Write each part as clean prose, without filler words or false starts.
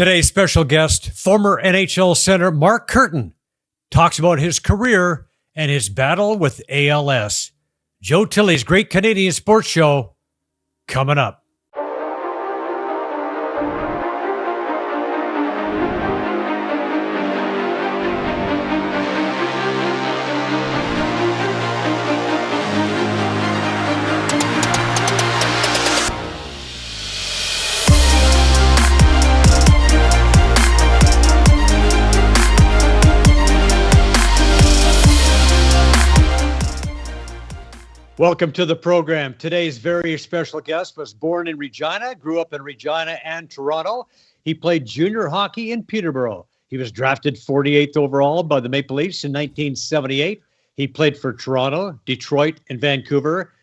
Today's special guest, former NHL center Mark Kirton, talks about his career and his battle with ALS. Joe Tilley's Great Canadian Sports Show coming up. Welcome to the program. Today's very special guest was born in Regina, grew up in Regina and Toronto. He played junior hockey in Peterborough. He was drafted 48th overall by the Maple Leafs in 1978. He played for Toronto, Detroit, and Vancouver,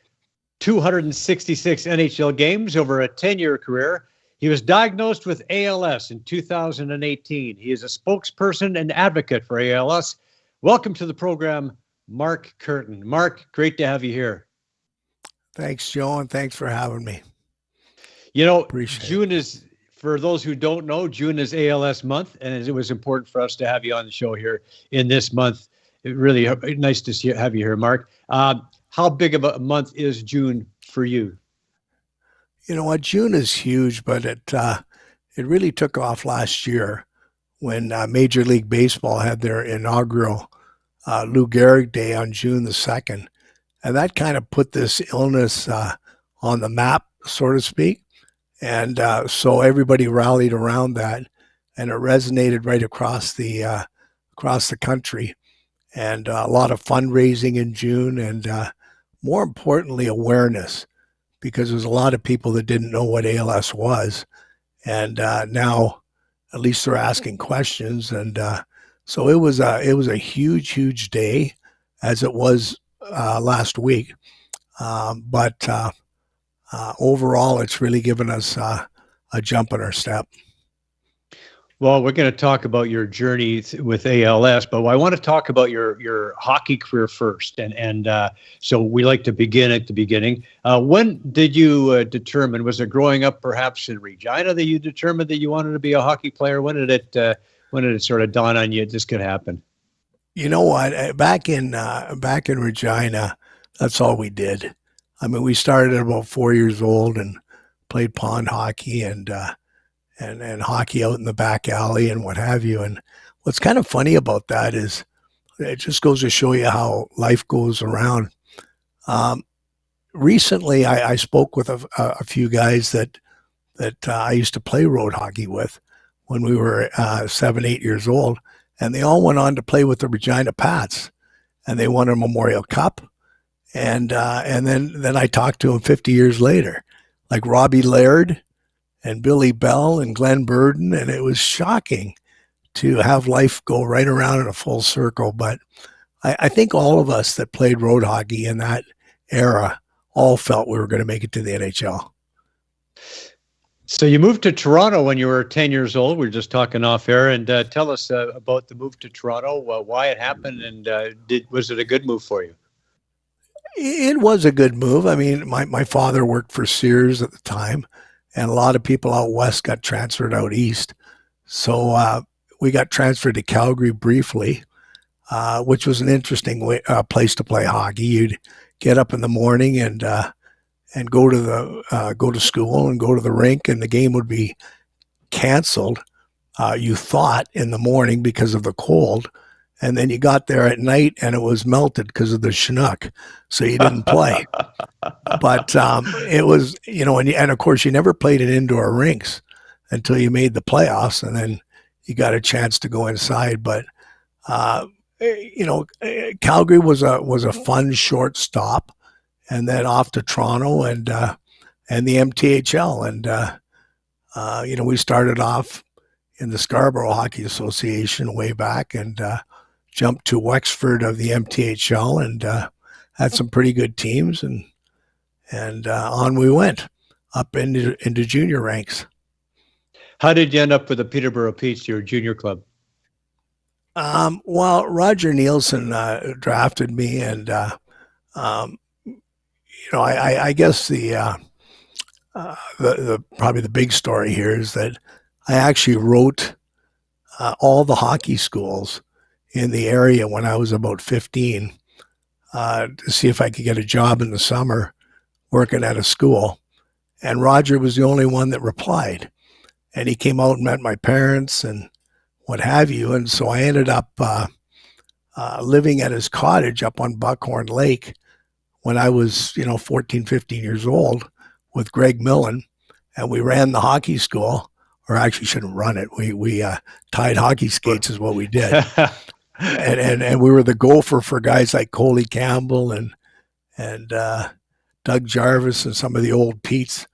266 NHL games over a 10-year career. He was diagnosed with ALS in 2018. He is a spokesperson and advocate for ALS. Welcome to the program, Mark Kirton. Mark, great to have you here. Thanks, Joe, and thanks for having me. You know, Appreciate June is, for those who don't know, June is ALS month, and it was important for us to have you on the show here in this month. It really nice to have you here, Mark. How big of a month is June for you? You know what, June is huge, but it really took off last year when Major League Baseball had their inaugural Lou Gehrig Day on June the 2nd. And that kind of put this illness on the map, so to speak. And so everybody rallied around that, and it resonated right across the country. And a lot of fundraising in June, and more importantly, awareness, because there's a lot of people that didn't know what ALS was. And now at least they're asking questions. And so it was a huge, huge day, as it was last week, but overall, it's really given us a jump in our step. Well, we're going to talk about your journey with ALS, but I want to talk about your hockey career first, and so we like to begin at the beginning. When did you determine? Was it growing up, perhaps in Regina, that you determined that you wanted to be a hockey player? When did it sort of dawn on you this could happen? You know what? Back in Regina, that's all we did. I mean, we started at about 4 years old and played pond hockey and hockey out in the back alley and what have you. And what's kind of funny about that is it just goes to show you how life goes around. Recently, I spoke with a few guys that I used to play road hockey with when we were 7, 8 years old. And they all went on to play with the Regina Pats, and they won a Memorial Cup. And then I talked to them 50 years later, like Robbie Laird and Billy Bell and Glenn Burden, and it was shocking to have life go right around in a full circle. But I think all of us that played road hockey in that era all felt we were going to make it to the NHL. So you moved to Toronto when you were 10 years old. We were just talking off air, and tell us about the move to Toronto, why it happened, and was it a good move for you? It was a good move. I mean, my father worked for Sears at the time, and a lot of people out west got transferred out east. So we got transferred to Calgary briefly, which was an interesting place to play hockey. You'd get up in the morning and go to school and go to the rink, and the game would be canceled. You thought in the morning because of the cold, and then you got there at night and it was melted because of the Chinook, so you didn't play. But it was, you know, and of course you never played in indoor rinks until you made the playoffs, and then you got a chance to go inside. But you know, Calgary was a fun short stop, and then off to Toronto and the MTHL. And, you know, we started off in the Scarborough Hockey Association way back, and jumped to Wexford of the MTHL, and had some pretty good teams, and on we went up into junior ranks. How did you end up with the Peterborough Petes, your junior club? Well, Roger Neilson drafted me, and you know, I guess the probably the big story here is that I actually wrote all the hockey schools in the area when I was about 15 to see if I could get a job in the summer working at a school. And Roger was the only one that replied. And he came out and met my parents and what have you. And so I ended up living at his cottage up on Buckhorn Lake when I was, 14, 15 years old with Greg Millen. And we ran the hockey school, or actually shouldn't run it. We tied hockey skates is what we did. and we were the gopher for guys like Coley Campbell and Doug Jarvis and some of the old Petes.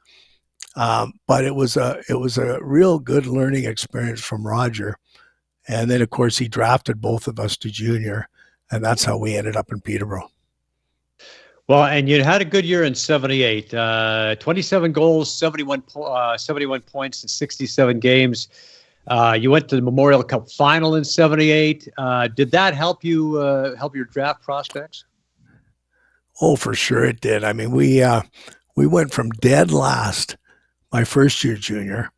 But it was a real good learning experience from Roger. And then, of course, he drafted both of us to junior, and that's how we ended up in Peterborough. Well, and you had a good year in 78, 27 goals, 71 points in 67 games. You went to the Memorial Cup final in 78. Did that help you, help your draft prospects? Oh, for sure it did. I mean, we went from dead last my first year junior,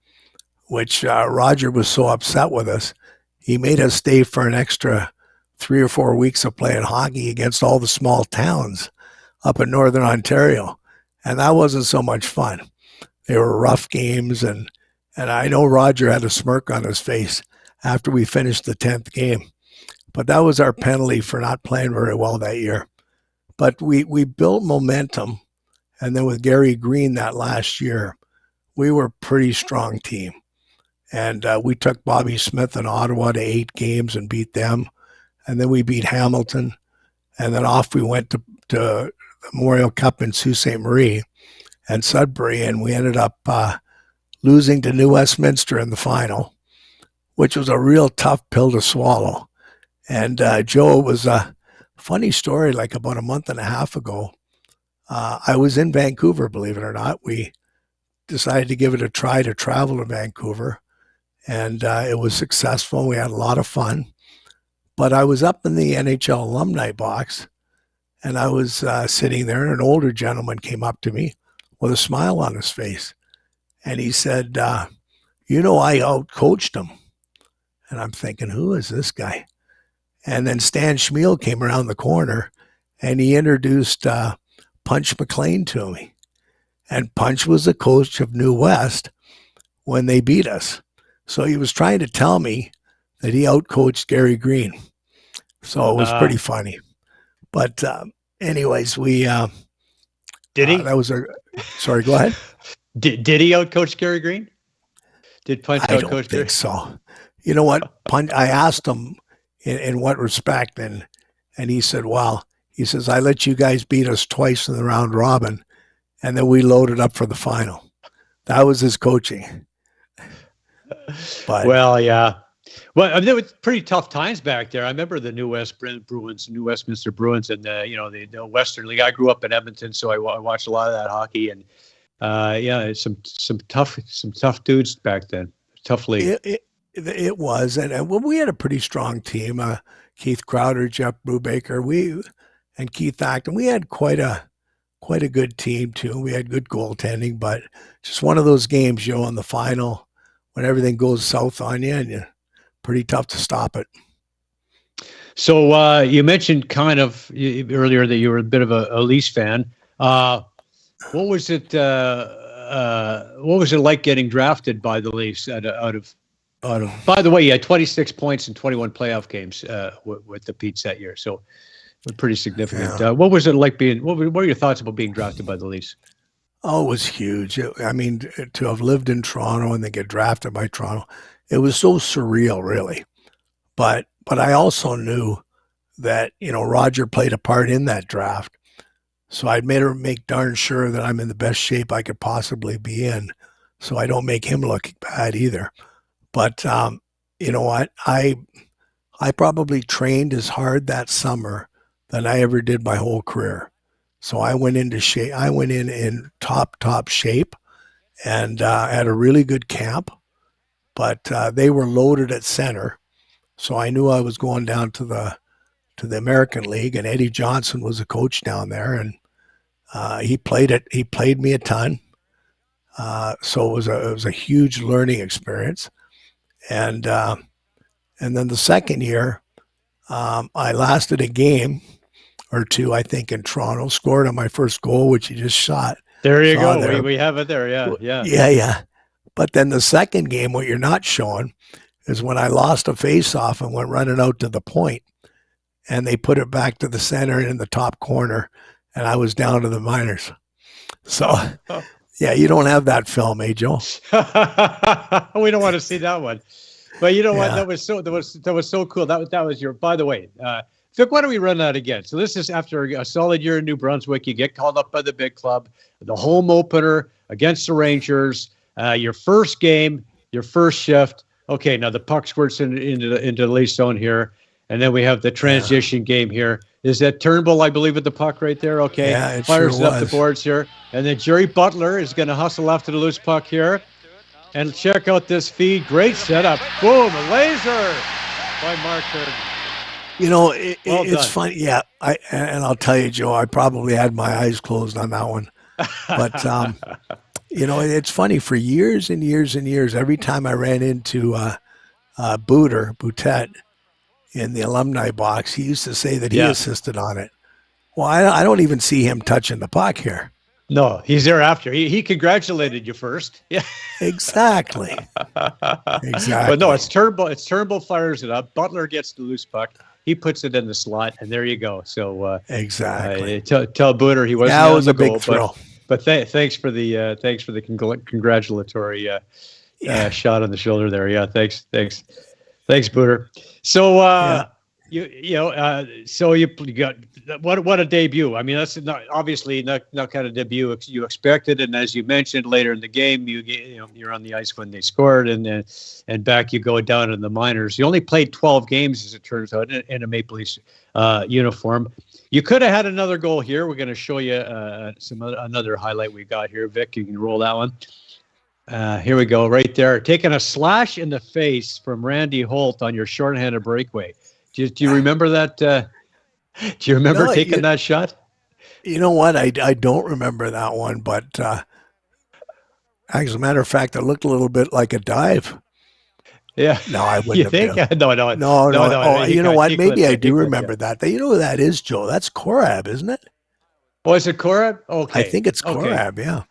which Roger was so upset with us. He made us stay for an extra 3 or 4 weeks of playing hockey against all the small towns up in Northern Ontario. And that wasn't so much fun. They were rough games. And I know Roger had a smirk on his face after we finished the 10th game. But that was our penalty for not playing very well that year. But we built momentum. And then with Gary Green that last year, we were a pretty strong team. And we took Bobby Smith in Ottawa to 8 games and beat them. And then we beat Hamilton. And then off we went to the Memorial Cup in Sault Ste. Marie and Sudbury. And we ended up losing to New Westminster in the final, which was a real tough pill to swallow. And Joe, it was a funny story, like about a month and a half ago. I was in Vancouver, believe it or not. We decided to give it a try to travel to Vancouver. And it was successful. We had a lot of fun. But I was up in the NHL alumni box, and I was sitting there, and an older gentleman came up to me with a smile on his face. And he said, I out-coached him. And I'm thinking, who is this guy? And then Stan Schmiel came around the corner, and he introduced Punch McLean to me. And Punch was the coach of New West when they beat us. So he was trying to tell me that he outcoached Gary Green. So it was pretty funny. But anyways, we did he? Sorry, go ahead. Did he outcoach Gary Green? Did Punch outcoach Gary? I don't think so. You know what? Punch. I asked him in what respect, and he said, "Well, he says I let you guys beat us twice in the round robin, and then we loaded up for the final." That was his coaching. But, well, yeah. Well, I mean, there was pretty tough times back there. I remember the New Westminster Bruins, and the Western League. I grew up in Edmonton, so I watched a lot of that hockey, and some tough dudes back then. Tough league. It was, and we had a pretty strong team. Keith Crowder, Jeff Brubaker, and Keith Acton. We had quite a good team too. We had good goaltending, but just one of those games, in the final, when everything goes south on you, and you're pretty tough to stop it. So you mentioned kind of earlier that you were a bit of a Leafs fan. What was it? What was it like getting drafted by the Leafs out of? By the way, you had 26 points in 21 playoff games with the Petes that year, so pretty significant. Yeah. What was it like being? What were your thoughts about being drafted by the Leafs? Oh, it was huge. I mean, to have lived in Toronto and then get drafted by Toronto, it was so surreal, really. But I also knew that, Roger played a part in that draft. So I'd make darn sure that I'm in the best shape I could possibly be in, so I don't make him look bad either. But you know what? I probably trained as hard that summer than I ever did my whole career. So I went into shape. I went in top shape, and had a really good camp. But they were loaded at center, so I knew I was going down to the American League. And Eddie Johnson was a coach down there, and he played me a ton. So it was a huge learning experience. And then the second year, I lasted a game or two, I think, in Toronto, scored on my first goal, which you just shot. There you go. There. We have it there. Yeah. Yeah. But then the second game, what you're not showing is when I lost a face-off and went running out to the point, and they put it back to the center in the top corner, and I was down to the minors. So, yeah, you don't have that film, eh, Joe? We don't want to see that one. But you know what? That was so cool. That was your. By the way, Vic, why don't we run that again? So this is after a solid year in New Brunswick. You get called up by the big club, the home opener against the Rangers. Your first game, your first shift. Okay, now the puck squirts into the lead zone here, and then we have the transition game here. Is that Turnbull, I believe, at the puck right there? Okay, it fires sure up the boards here, and then Jerry Butler is going to hustle after the loose puck here. And check out this feed. Great setup. Boom, a laser by Mark Kirton. You know, it's funny. Yeah, and I'll tell you, Joe, I probably had my eyes closed on that one. But, you know, it's funny. For years and years and years, every time I ran into Boutet in the alumni box, he used to say that he assisted on it. Well, I don't even see him touching the puck here. No, he's there after. He congratulated you first. Yeah, exactly. But no, it's Turnbull. It's Turnbull fires it up. Butler gets the loose puck. He puts it in the slot, and there you go. So exactly. Tell Booter he wasn't. That was a big thrill. But thanks for the congratulatory shot on the shoulder there. Yeah, thanks, Booter. So so you got what a debut. I mean, that's obviously not kind of debut you expected. And as you mentioned later in the game, you're on the ice when they scored, and back you go down in the minors. You only played 12 games, as it turns out, in a Maple Leafs uniform. You could have had another goal here. We're going to show you another highlight we got here. Vic, you can roll that one. Here we go, right there. Taking a slash in the face from Randy Holt on your shorthanded breakaway. Do you remember that? Do you remember taking that shot? You know what? I don't remember that one, but as a matter of fact, it looked a little bit like a dive. Yeah. No, I wouldn't. You think? No. Oh, you know what? Maybe I do remember that. You know who that is, Joe? That's Korab, isn't it? Oh, is it Korab? Okay. I think it's Korab, yeah.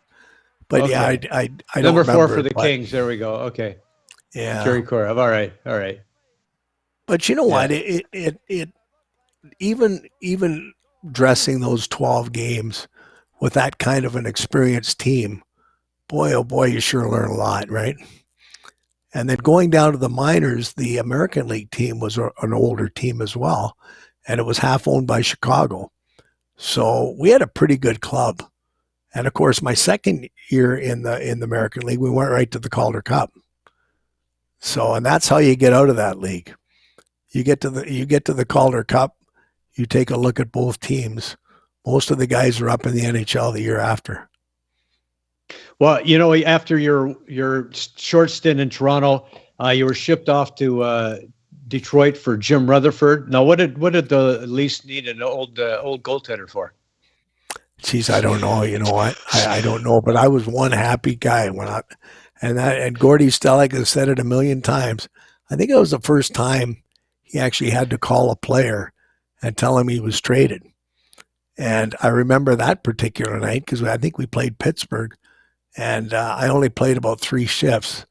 But I don't Number 4 remember for the Kings. There we go. Okay. Yeah. Jerry Korab. All right. But you know what? It even dressing those 12 games with that kind of an experienced team, boy, oh boy, you sure learn a lot, right? And then going down to the minors, the American League team was an older team as well, and it was half owned by Chicago. So we had a pretty good club. And of course, my second year in the American League, we went right to the Calder Cup. So, and that's how you get out of that league. You get to the Calder Cup, you take a look at both teams. Most of the guys are up in the NHL the year after. Well, you know, after your short stint in Toronto, you were shipped off to Detroit for Jim Rutherford. Now, what did the Leafs need an old goaltender for? Geez, I don't know. You know what? I don't know, but I was one happy guy and Gordy Stellick has said it a million times. I think it was the first time he actually had to call a player and tell him he was traded. And I remember that particular night because I think we played Pittsburgh, and I only played about 3 shifts.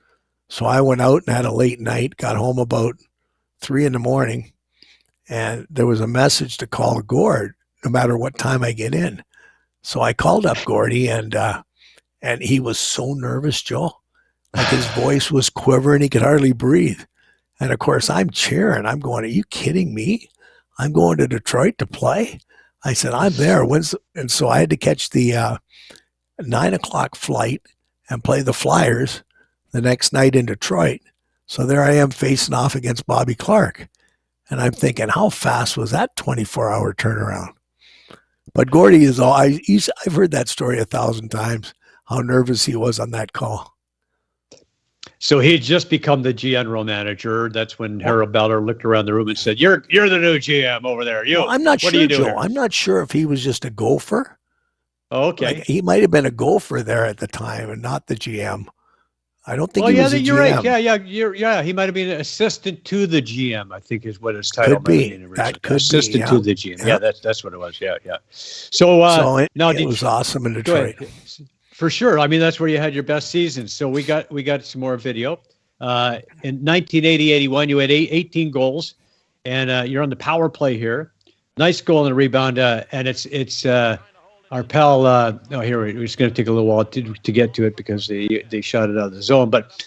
So I went out and had a late night, got home about 3 a.m, and there was a message to call Gord no matter what time I get in. So I called up Gordy, and he was so nervous, Joe. Like his voice was quivering. He could hardly breathe. And of course, I'm cheering. I'm going, are you kidding me? I'm going to Detroit to play. I said, I'm there. And so I had to catch the 9 o'clock flight and play the Flyers the next night in Detroit. So there I am facing off against Bobby Clarke. And I'm thinking, how fast was that 24-hour turnaround? But Gordy I've heard that story 1,000 times, how nervous he was on that call. So he had just become the general manager. That's when Harold Ballard looked around the room and said, "You're the new GM over there. You." Well, I'm not sure, Joe. Here? I'm not sure if he was just a gopher. Oh, okay. Like, he might have been a gopher there at the time and not the GM. I don't think he was a you're GM. right. Yeah. He might have been an assistant to the GM, I think is what his title Could might have be. been originally. That could assistant be. to Yeah. the GM. Yeah. Yeah, that's what it was. Yeah. So, So it now was awesome in go Detroit. ahead. For sure. I mean, that's where you had your best season. So we got some more video. In 1980-81, you had 18 goals, and you're on the power play here. Nice goal and a rebound, and it's our pal. Here we're just going to take a little while to get to it because they shot it out of the zone. But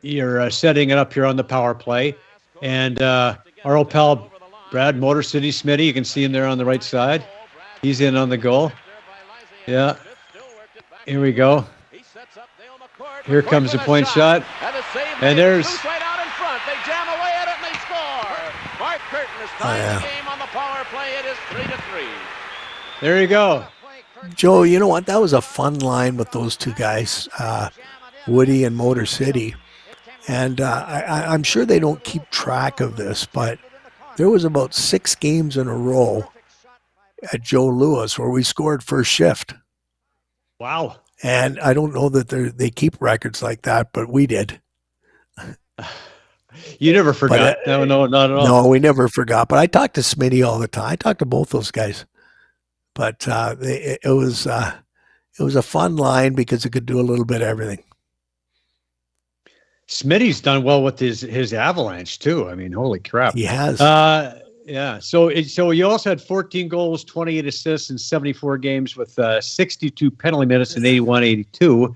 you're setting it up here on the power play, and our old pal Brad Motor City Smitty. You can see him there on the right side. He's in on the goal. Yeah. Here we go. Here comes the point shot. And there's... right out in front. They jam away at it and they score. Mark Kirton is tying the game on the power play. It is 3-3. There you go. Joe, you know what? That was a fun line with those two guys, Woody and Motor City. And I'm sure they don't keep track of this, but there was about 6 games in a row at Joe Louis where we scored first shift. Wow. And I don't know that they keep records like that, but we did. You never forgot. No, not at all. No, we never forgot. But I talked to Smitty all the time. I talked to both those guys. But it was a fun line because it could do a little bit of everything. Smitty's done well with his Avalanche too. I mean, holy crap. He has. Yeah. So you also had 14 goals, 28 assists in 74 games with 62 penalty minutes in 81-82.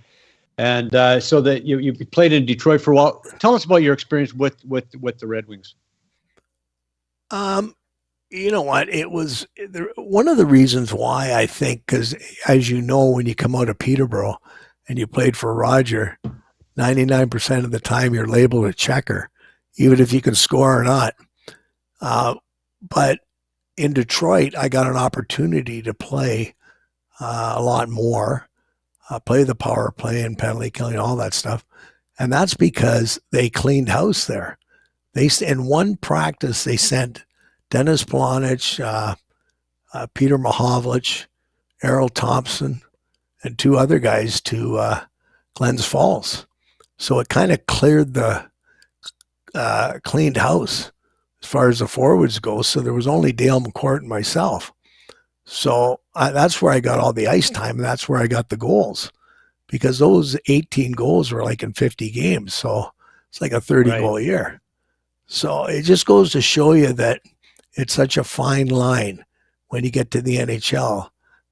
And so that you played in Detroit for a while. Tell us about your experience with the Red Wings. You know what? It was one of the reasons why I think, because as you know, when you come out of Peterborough and you played for Roger, 99% of the time you're labeled a checker, even if you can score or not. But in Detroit, I got an opportunity to play a lot more, play the power play and penalty killing, all that stuff. And that's because they cleaned house there. In one practice, they sent Dennis Plonich, Peter Mahovlich, Errol Thompson, and 2 other guys to Glens Falls. So it kind of cleared cleaned house as far as the forwards go. So there was only Dale McCourt and myself. So that's where I got all the ice time, and that's where I got the goals, because those 18 goals were like in 50 games. So it's like a 30-goal year. So it just goes to show you that it's such a fine line when you get to the NHL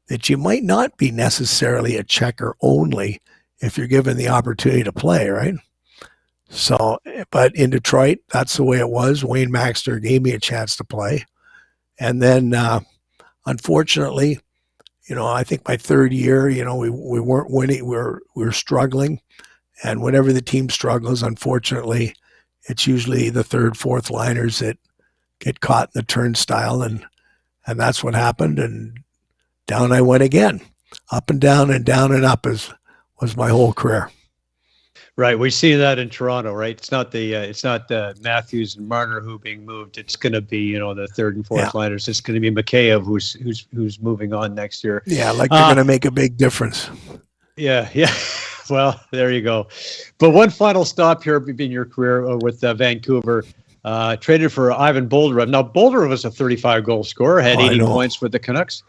that you might not be necessarily a checker only if you're given the opportunity to play, right? So, but in Detroit, that's the way it was. Wayne Maxter gave me a chance to play. And then, unfortunately, I think my 3rd year, we weren't winning. We were struggling. And whenever the team struggles, unfortunately, it's usually the 3rd, 4th liners that get caught in the turnstile. And that's what happened. And down I went again. Up and down and up was my whole career. Right, we see that in Toronto, right? It's not the Matthews and Marner who being moved. It's going to be the 3rd and 4th liners. It's going to be Mikheyev who's moving on next year. Yeah, like they're going to make a big difference. Yeah. Well, there you go. But one final stop here in your career with Vancouver. Traded for Ivan Boldyrev. Now Boldyrev was a 35-goal scorer, had 80 points with the Canucks.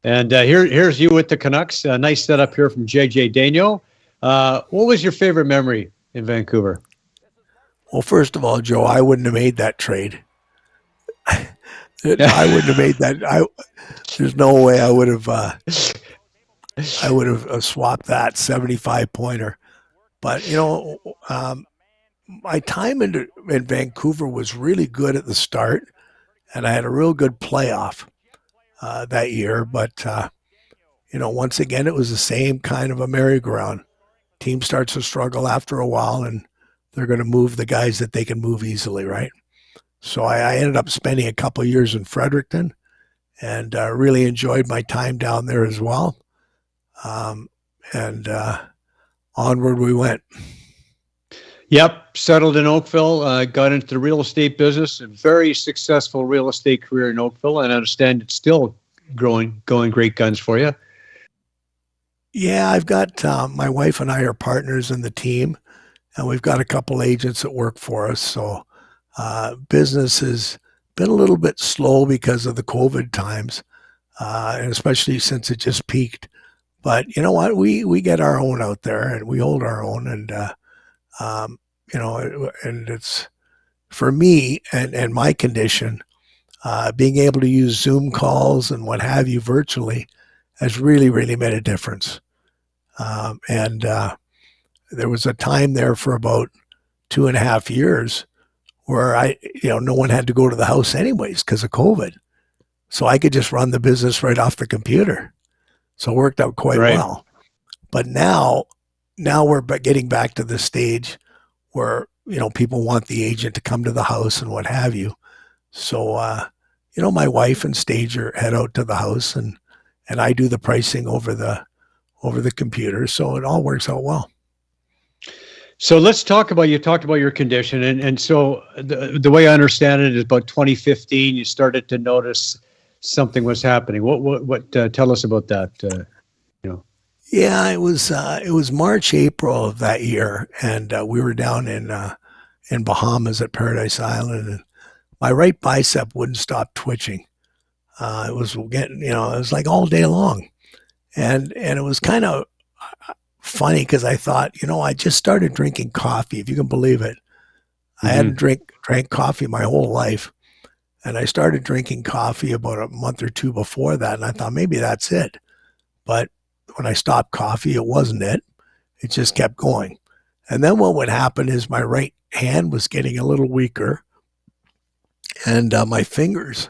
And here's you with the Canucks. A nice setup here from JJ Daigneault. What was your favorite memory in Vancouver? Well, first of all, Joe, I wouldn't have made that trade. I wouldn't have made that. There's no way I would have swapped that 75-pointer. But my time in Vancouver was really good at the start, and I had a real good playoff that year. But once again, it was the same kind of a merry-go-round. Team starts to struggle after a while, and they're going to move the guys that they can move easily, right? So I ended up spending a couple of years in Fredericton, and really enjoyed my time down there as well. And onward we went. Yep, settled in Oakville, got into the real estate business, a very successful real estate career in Oakville, and I understand it's still going great guns for you. Yeah, I've got my wife and I are partners in the team, and we've got a couple agents that work for us. So business has been a little bit slow because of the COVID times, and especially since it just peaked. But you know what? We get our own out there, and we hold our own, and um, and it's for me and my condition, being able to use Zoom calls and what have you virtually has really, really made a difference. And there was a time there for about 2.5 years where no one had to go to the house anyways because of COVID. So I could just run the business right off the computer. So it worked out quite well. But now we're getting back to the stage where, people want the agent to come to the house and what have you. So, my wife and Stager head out to the house and I do the pricing over the computer. So it all works out well. So let's talk about, you talked about your condition. And so the way I understand it is about 2015, you started to notice something was happening. What tell us about that? Yeah, it was March, April of that year. And we were down in Bahamas at Paradise Island, and my right bicep wouldn't stop twitching. It was getting, it was like all day long. And it was kind of funny because I thought, I just started drinking coffee, if you can believe it. I hadn't drank coffee my whole life. And I started drinking coffee about a month or two before that. And I thought maybe that's it. But when I stopped coffee, it wasn't it. It just kept going. And then what would happen is my right hand was getting a little weaker, and my fingers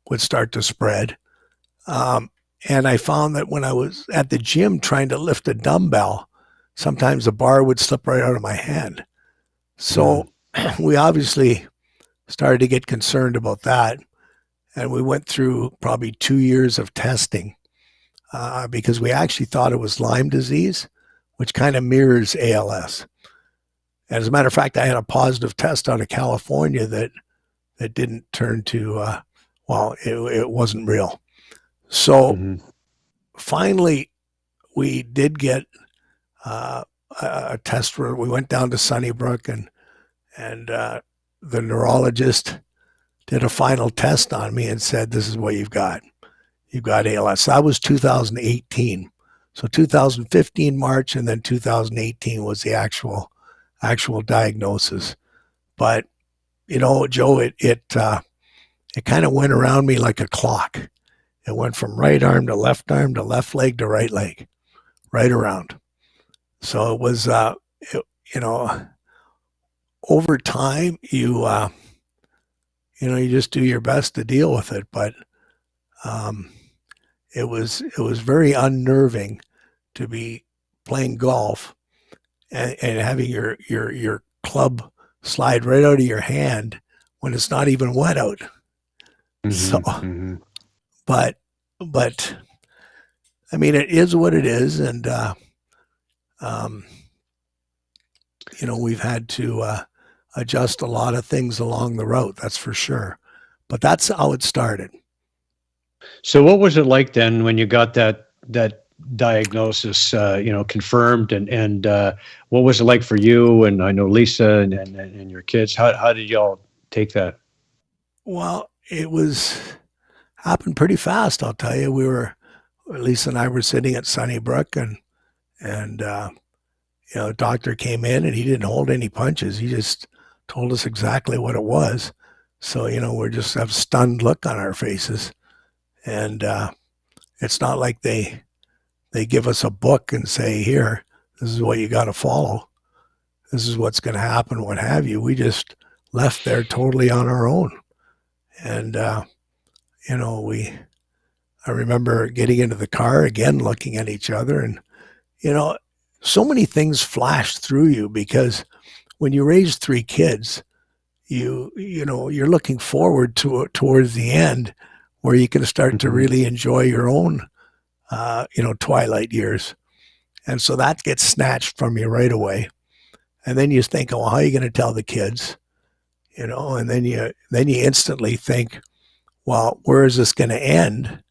would start to spread. And I found that when I was at the gym trying to lift a dumbbell, sometimes the bar would slip right out of my hand. So we obviously started to get concerned about that. And we went through probably 2 years of testing because we actually thought it was Lyme disease, which kind of mirrors ALS. And as a matter of fact, I had a positive test out of California that didn't turn to, it wasn't real. So finally, we did get a test where we went down to Sunnybrook, and the neurologist did a final test on me and said, "This is what you've got. You've got ALS." That was 2018. So 2015 March, and then 2018 was the actual diagnosis. But Joe, it kind of went around me like a clock. It went from right arm to left leg to right leg, right around. So it was, over time, you just do your best to deal with it. But it was very unnerving to be playing golf and having your club slide right out of your hand when it's not even wet out. But I mean, it is what it is. And, we've had to adjust a lot of things along the route, that's for sure. But that's how it started. So what was it like then when you got that diagnosis, confirmed, and what was it like for you? And I know Lisa and your kids, how did y'all take that? Well, it happened pretty fast, I'll tell you. Lisa and I were sitting at Sunnybrook, and the doctor came in, and he didn't hold any punches. He just told us exactly what it was. So, we just have a stunned look on our faces. And it's not like they give us a book and say, "Here, this is what you got to follow. This is what's going to happen," what have you. We just left there totally on our own. And, I remember getting into the car again, looking at each other, and, so many things flashed through you because when you raise 3 kids, you're looking forward towards the end where you can start to really enjoy your own, twilight years. And so that gets snatched from you right away. And then you think, "Oh, how are you going to tell the kids?" And then you instantly think, "Well, where is this going to end?"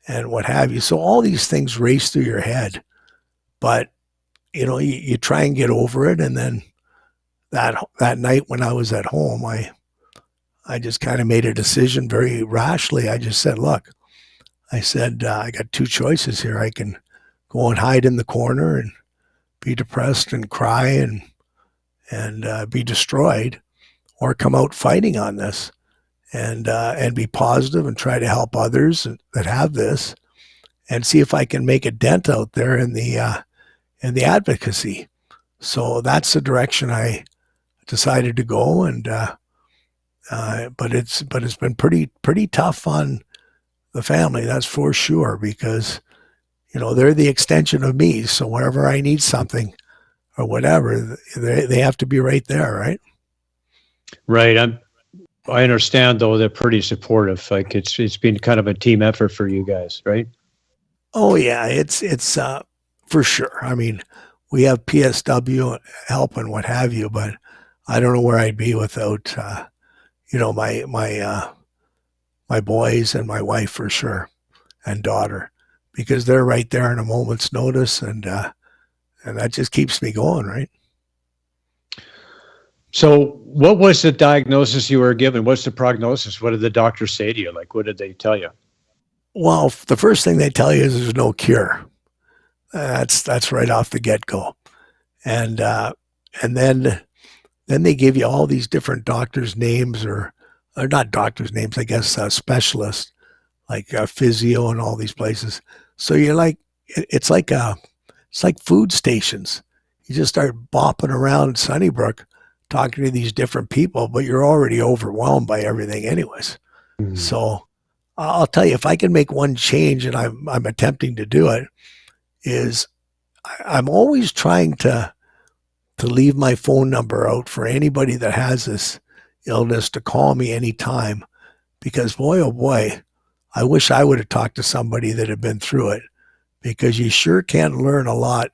And what have you. So all these things race through your head. But, you try and get over it. And then that night when I was at home, I just kind of made a decision very rashly. I just said, look, I got two choices here. I can go and hide in the corner and be depressed and cry and be destroyed, or come out fighting on this and be positive and try to help others that have this, and see if I can make a dent out there in the advocacy. So that's the direction I decided to go. And but it's been pretty tough on the family, that's for sure, because they're the extension of me. So whenever I need something or whatever, they have to be right there, right? Right. I understand, though, they're pretty supportive. Like it's been kind of a team effort for you guys, right? Oh yeah, it's for sure. I mean, we have PSW help and what have you, but I don't know where I'd be without my boys and my wife, for sure, and daughter, because they're right there in a moment's notice, and that just keeps me going, right? So what was the diagnosis you were given? What's the prognosis? What did the doctors say to you? Like, what did they tell you? Well, the first thing they tell you is there's no cure. That's right off the get-go. And then they give you all these different doctors' names, or not doctors' names, I guess, specialists, like physio and all these places. So you're like, it's like food stations. You just start bopping around Sunnybrook talking to these different people, but you're already overwhelmed by everything anyways. Mm-hmm. So I'll tell you, if I can make one change, and I'm attempting to do it, is I'm always trying to leave my phone number out for anybody that has this illness to call me anytime, because boy, oh boy, I wish I would have talked to somebody that had been through it, because you sure can learn a lot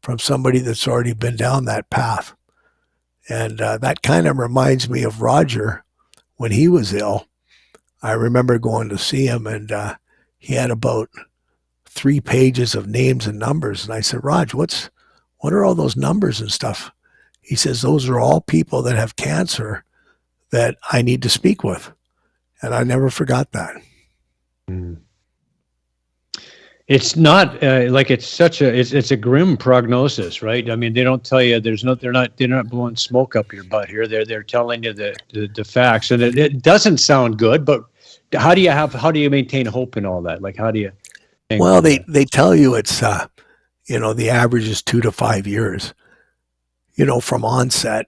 from somebody that's already been down that path. And that kind of reminds me of Roger when he was ill. I remember going to see him, and he had about 3 pages of names and numbers. And I said, Raj, what are all those numbers and stuff? He says, those are all people that have cancer that I need to speak with. And I never forgot that. Mm. It's not it's a grim prognosis, right? I mean, they don't tell you they're not blowing smoke up your butt here. They're telling you the facts, and it doesn't sound good. But how do you maintain hope in all that? Like, how do you? Well, they tell you it's the average is 2 to 5 years, from onset.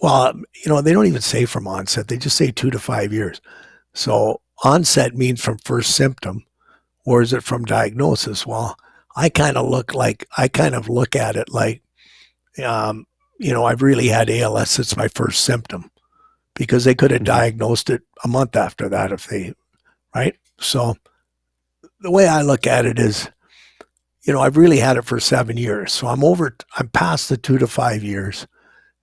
They don't even say from onset. They just say 2 to 5 years. So onset means from first symptom, or is it from diagnosis? Well, I kind of look at it like, I've really had ALS since my first symptom, because they could have diagnosed it a month after that right? So the way I look at it is, I've really had it for 7 years. So I'm past the 2 to 5 years.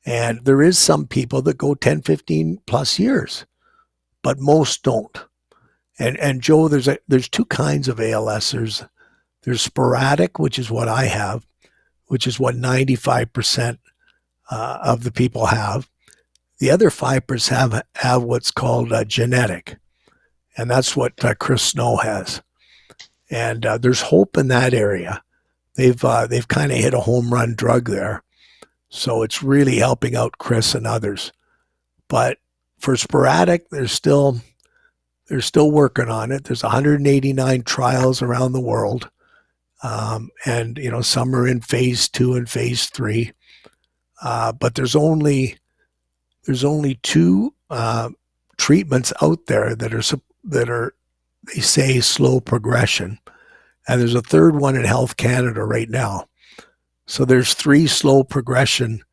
And there is some people that go 10, 15 plus years, but most don't. And Joe, there's two kinds of ALS. There's sporadic, which is what I have, which is what 95% of the people have. The other 5% have what's called genetic, and that's what Chris Snow has. And there's hope in that area. They've kind of hit a home run drug there, so it's really helping out Chris and others. But for sporadic, they're still working on it. There's 189 trials around the world, and some are in phase 2 and phase 3. But there's only 2 treatments out there that are they say slow progression, and there's a third one in Health Canada right now. So there's 3 slow progression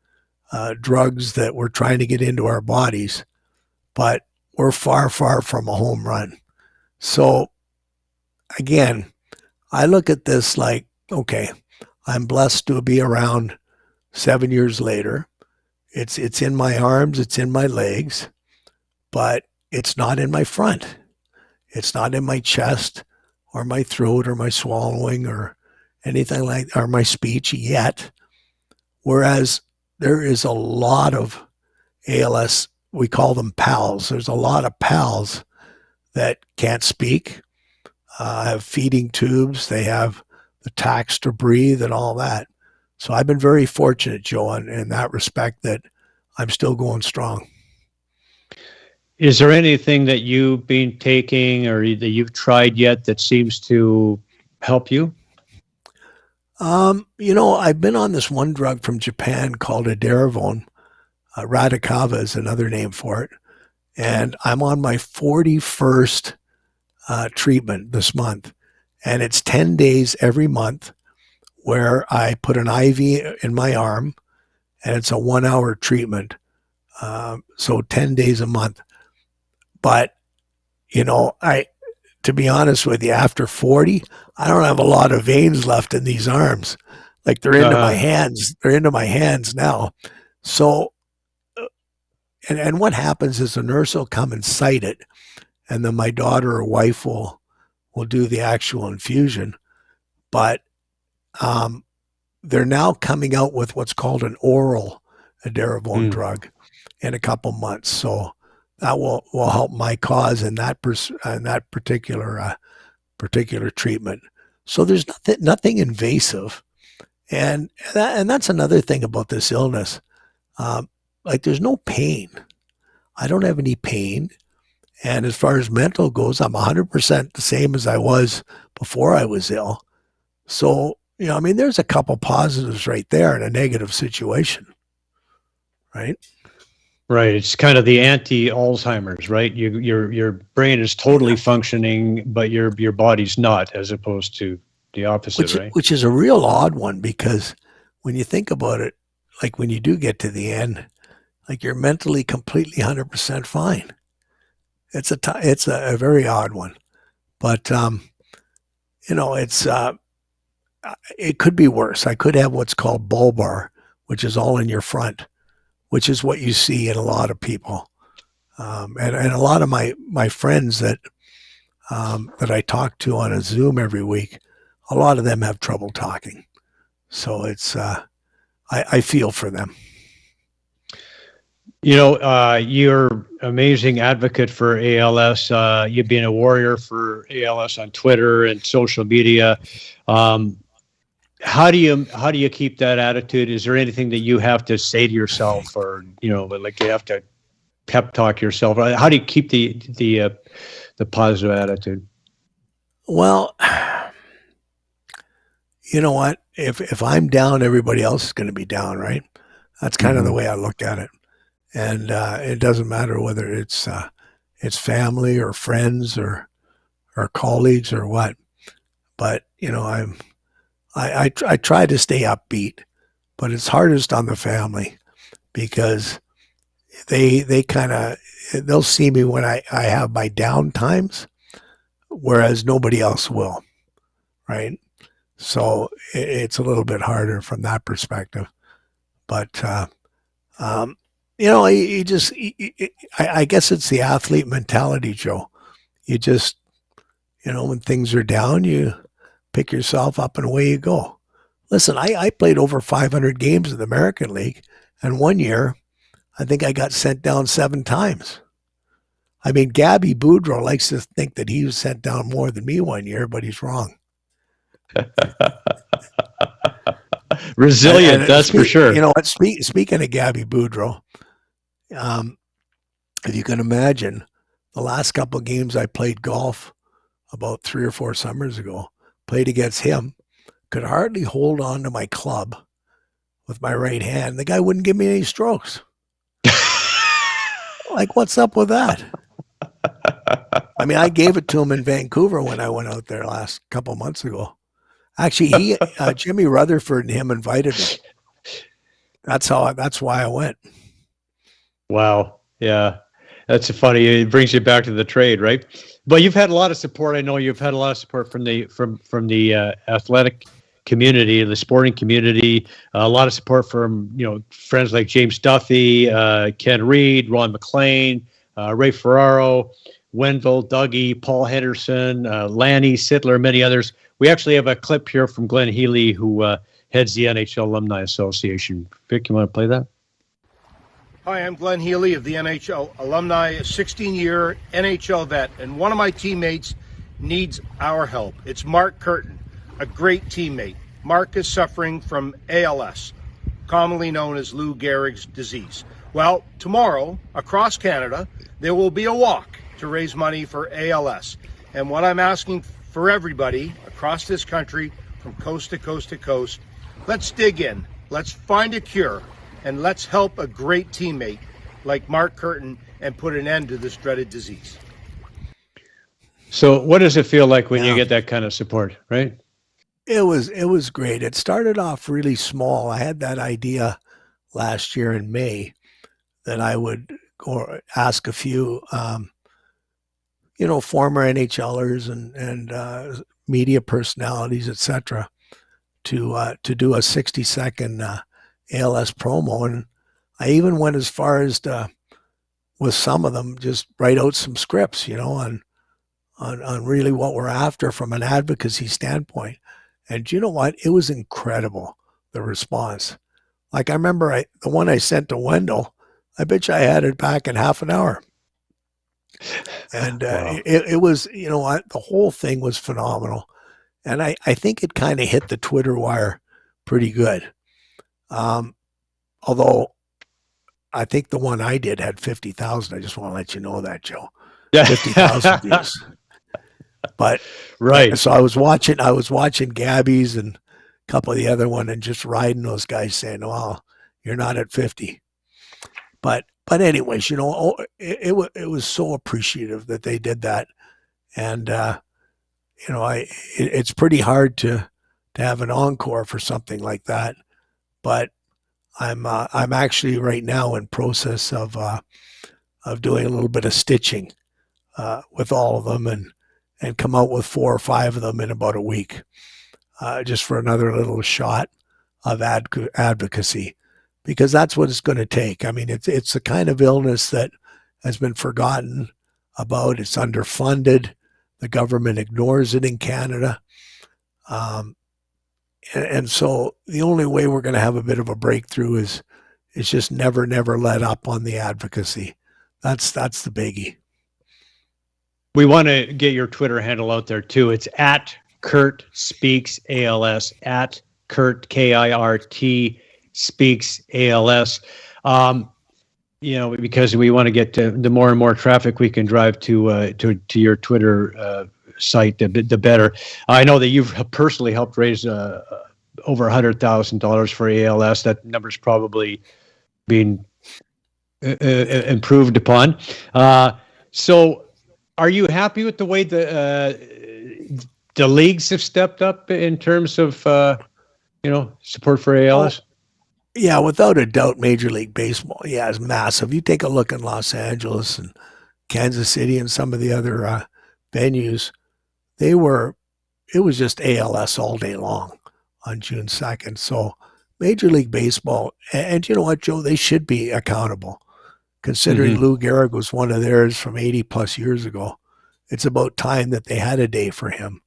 drugs that we're trying to get into our bodies, but we're far, far from a home run. So again, I look at this like, okay, I'm blessed to be around 7 years later. It's in my arms, it's in my legs, but it's not in my front. It's not in my chest or my throat or my swallowing or anything like, or my speech yet. Whereas there is a lot of ALS, we call them pals. There's a lot of pals that can't speak, have feeding tubes, they have the tax to breathe and all that. So I've been very fortunate, Joe, in that respect, that I'm still going strong. Is there anything that you've been taking or that you've tried yet that seems to help you? I've been on this one drug from Japan called Edaravone. Radicava is another name for it. And I'm on my 41st treatment this month. And it's 10 days every month where I put an IV in my arm, and it's a 1-hour treatment. So 10 days a month. But, to be honest with you, after 40, I don't have a lot of veins left in these arms. Like they're into my hands. They're into my hands now. So, and what happens is the nurse will come and site it, and then my daughter or wife will do the actual infusion. But they're now coming out with what's called an oral Edaravone drug in a couple months. So that will help my cause in that particular treatment. So there's nothing invasive, and that's another thing about this illness. Like there's no pain. I don't have any pain, and as far as mental goes, I'm 100% the same as I was before I was ill. So there's a couple positives right there in a negative situation, right? Right. It's kind of the anti-Alzheimer's, right? Your brain is totally functioning, but your body's not, as opposed to the opposite, right? Which is a real odd one, because when you think about it, like when you do get to the end, like you're mentally completely 100% fine. It's a very odd one, but it could be worse. I could have what's called bulbar, which is all in your front, which is what you see in a lot of people. And a lot of my friends that I talk to on a Zoom every week, a lot of them have trouble talking. So it's, I feel for them. You're amazing advocate for ALS. You've been a warrior for ALS on Twitter and social media. How do you keep that attitude? Is there anything that you have to say to yourself, or like you have to pep talk yourself? How do you keep the positive attitude? Well, you know what? If I'm down, everybody else is going to be down, right? That's kind of the way I look at it, and it doesn't matter whether it's family or friends or colleagues or what. But I try to stay upbeat, but it's hardest on the family, because they'll see me when I have my down times, whereas nobody else will, right? So it's a little bit harder from that perspective. But I guess it's the athlete mentality, Joe. You just, when things are down, you pick yourself up and away you go. Listen, I played over 500 games in the American League, and one year, I think I got sent down 7 times. I mean, Gabby Boudreau likes to think that he was sent down more than me one year, but he's wrong. Resilient, that's for sure. You know what? Speaking of Gabby Boudreau, if you can imagine, the last couple of games I played golf about 3 or 4 summers ago, played against him, could hardly hold on to my club with my right hand. The guy wouldn't give me any strokes. Like, what's up with that? I mean, I gave it to him in Vancouver when I went out there last couple of months ago. Actually, Jimmy Rutherford and him invited me. That's why I went. Wow. Yeah. That's funny. It brings you back to the trade, right? But you've had a lot of support. I know you've had a lot of support from the athletic community, the sporting community. A lot of support from friends like James Duffy, Ken Reed, Ron McLean, Ray Ferraro, Wenville, Dougie, Paul Henderson, Lanny Sittler, many others. We actually have a clip here from Glenn Healy, who heads the NHL Alumni Association. Vic, you want to play that? Hi, I'm Glenn Healy of the NHL Alumni, a 16-year NHL vet, and one of my teammates needs our help. It's Mark Kirton, a great teammate. Mark is suffering from ALS, commonly known as Lou Gehrig's disease. Well, tomorrow, across Canada, there will be a walk to raise money for ALS. And what I'm asking for everybody across this country, from coast to coast to coast, let's dig in, let's find a cure, and let's help a great teammate like Mark Kirton and put an end to this dreaded disease. So what does it feel like when you get that kind of support, right? It was great. It started off really small. I had that idea last year in May that I would go ask a few, former NHLers and media personalities, etc., to do a 60-second ALS promo. And I even went as far as to, with some of them, just write out some scripts, on really what we're after from an advocacy standpoint. And you know what? It was incredible, the response. Like I remember the one I sent to Wendell, I bet you I had it back in half an hour. And wow. it was, the whole thing was phenomenal. And I think it kind of hit the Twitter wire pretty good. Although I think the one I did had 50,000. I just want to let you know that, Joe. 50,000 views. But right. So I was watching Gabby's and a couple of the other one and just riding those guys saying, well, you're not at 50. But anyways, it was so appreciative that they did that. And, it's pretty hard to have an encore for something like that. But I'm actually right now in process of doing a little bit of stitching with all of them and come out with 4 or 5 of them in about a week, just for another little shot of advocacy, because that's what it's going to take. I mean, it's a kind of illness that has been forgotten about. It's underfunded. The government ignores it in Canada. And so the only way we're going to have a bit of a breakthrough is just never let up on the advocacy. That's the biggie. We want to get your Twitter handle out there too. It's at Kurt Speaks ALS, at Kurt KIRT Speaks ALS. Because we want to get to the more and more traffic we can drive to your Twitter site, the better. I know that you've personally helped raise over $100,000 for ALS. That number's probably been improved upon. So are you happy with the way the leagues have stepped up in terms of support for ALS? Yeah, without a doubt, Major League Baseball, is massive. You take a look in Los Angeles and Kansas City and some of the other venues, it was just ALS all day long on June 2nd. So Major League Baseball, and you know what, Joe, they should be accountable. Considering Lou Gehrig was one of theirs from 80 plus years ago, it's about time that they had a day for him.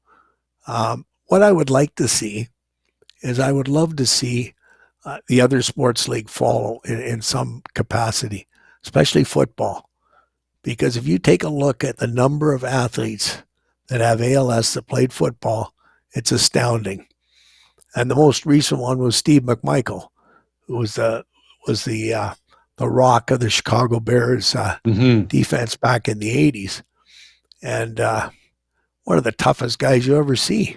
What I would like to see is I would love to see the other sports league follow in some capacity, especially football. Because if you take a look at the number of athletes that have ALS that played football, it's astounding. And the most recent one was Steve Mcmichael, who was the rock of the Chicago Bears defense back in the 80s. And one of the toughest guys you ever see.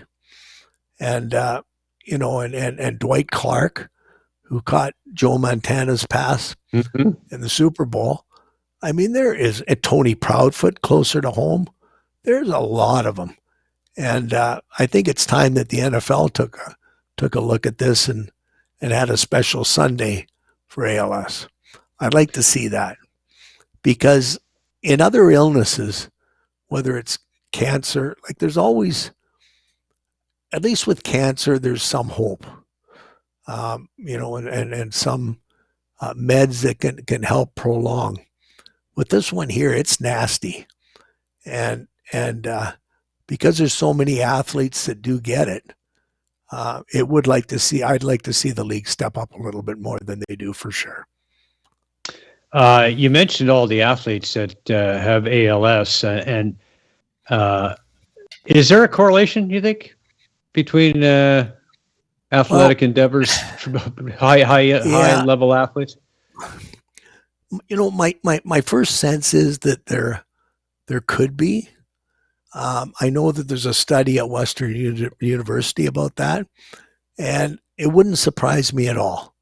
And, and Dwight Clark, who caught Joe Montana's pass in the Super Bowl. I mean, there is a Tony Proudfoot closer to home. There's a lot of them. And I think it's time that the NFL took a look at this and had a special Sunday for ALS. I'd like to see that, because in other illnesses, whether it's cancer, like there's always, at least with cancer, there's some hope. And some meds that can help prolong. With this one here, it's nasty, and because there's so many athletes that do get it, I'd like to see the league step up a little bit more than they do for sure. You mentioned all the athletes that have ALS, and is there a correlation, you think, between athletic endeavors from high level athletes? My first sense is that there could be. I know that there's a study at Western University about that, and it wouldn't surprise me at all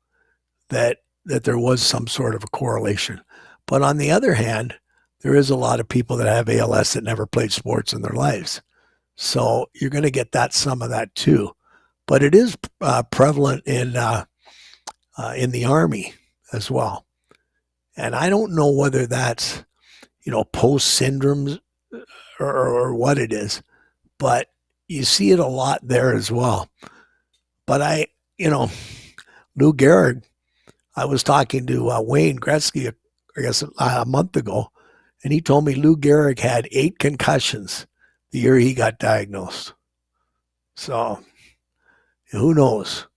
that there was some sort of a correlation. But on the other hand, there is a lot of people that have ALS that never played sports in their lives. So you're going to get some of that too. But it is prevalent in the Army as well. And I don't know whether that's, post syndromes or what it is, but you see it a lot there as well. But Lou Gehrig, I was talking to Wayne Gretzky, I guess a month ago, and he told me Lou Gehrig had 8 concussions the year he got diagnosed. So who knows?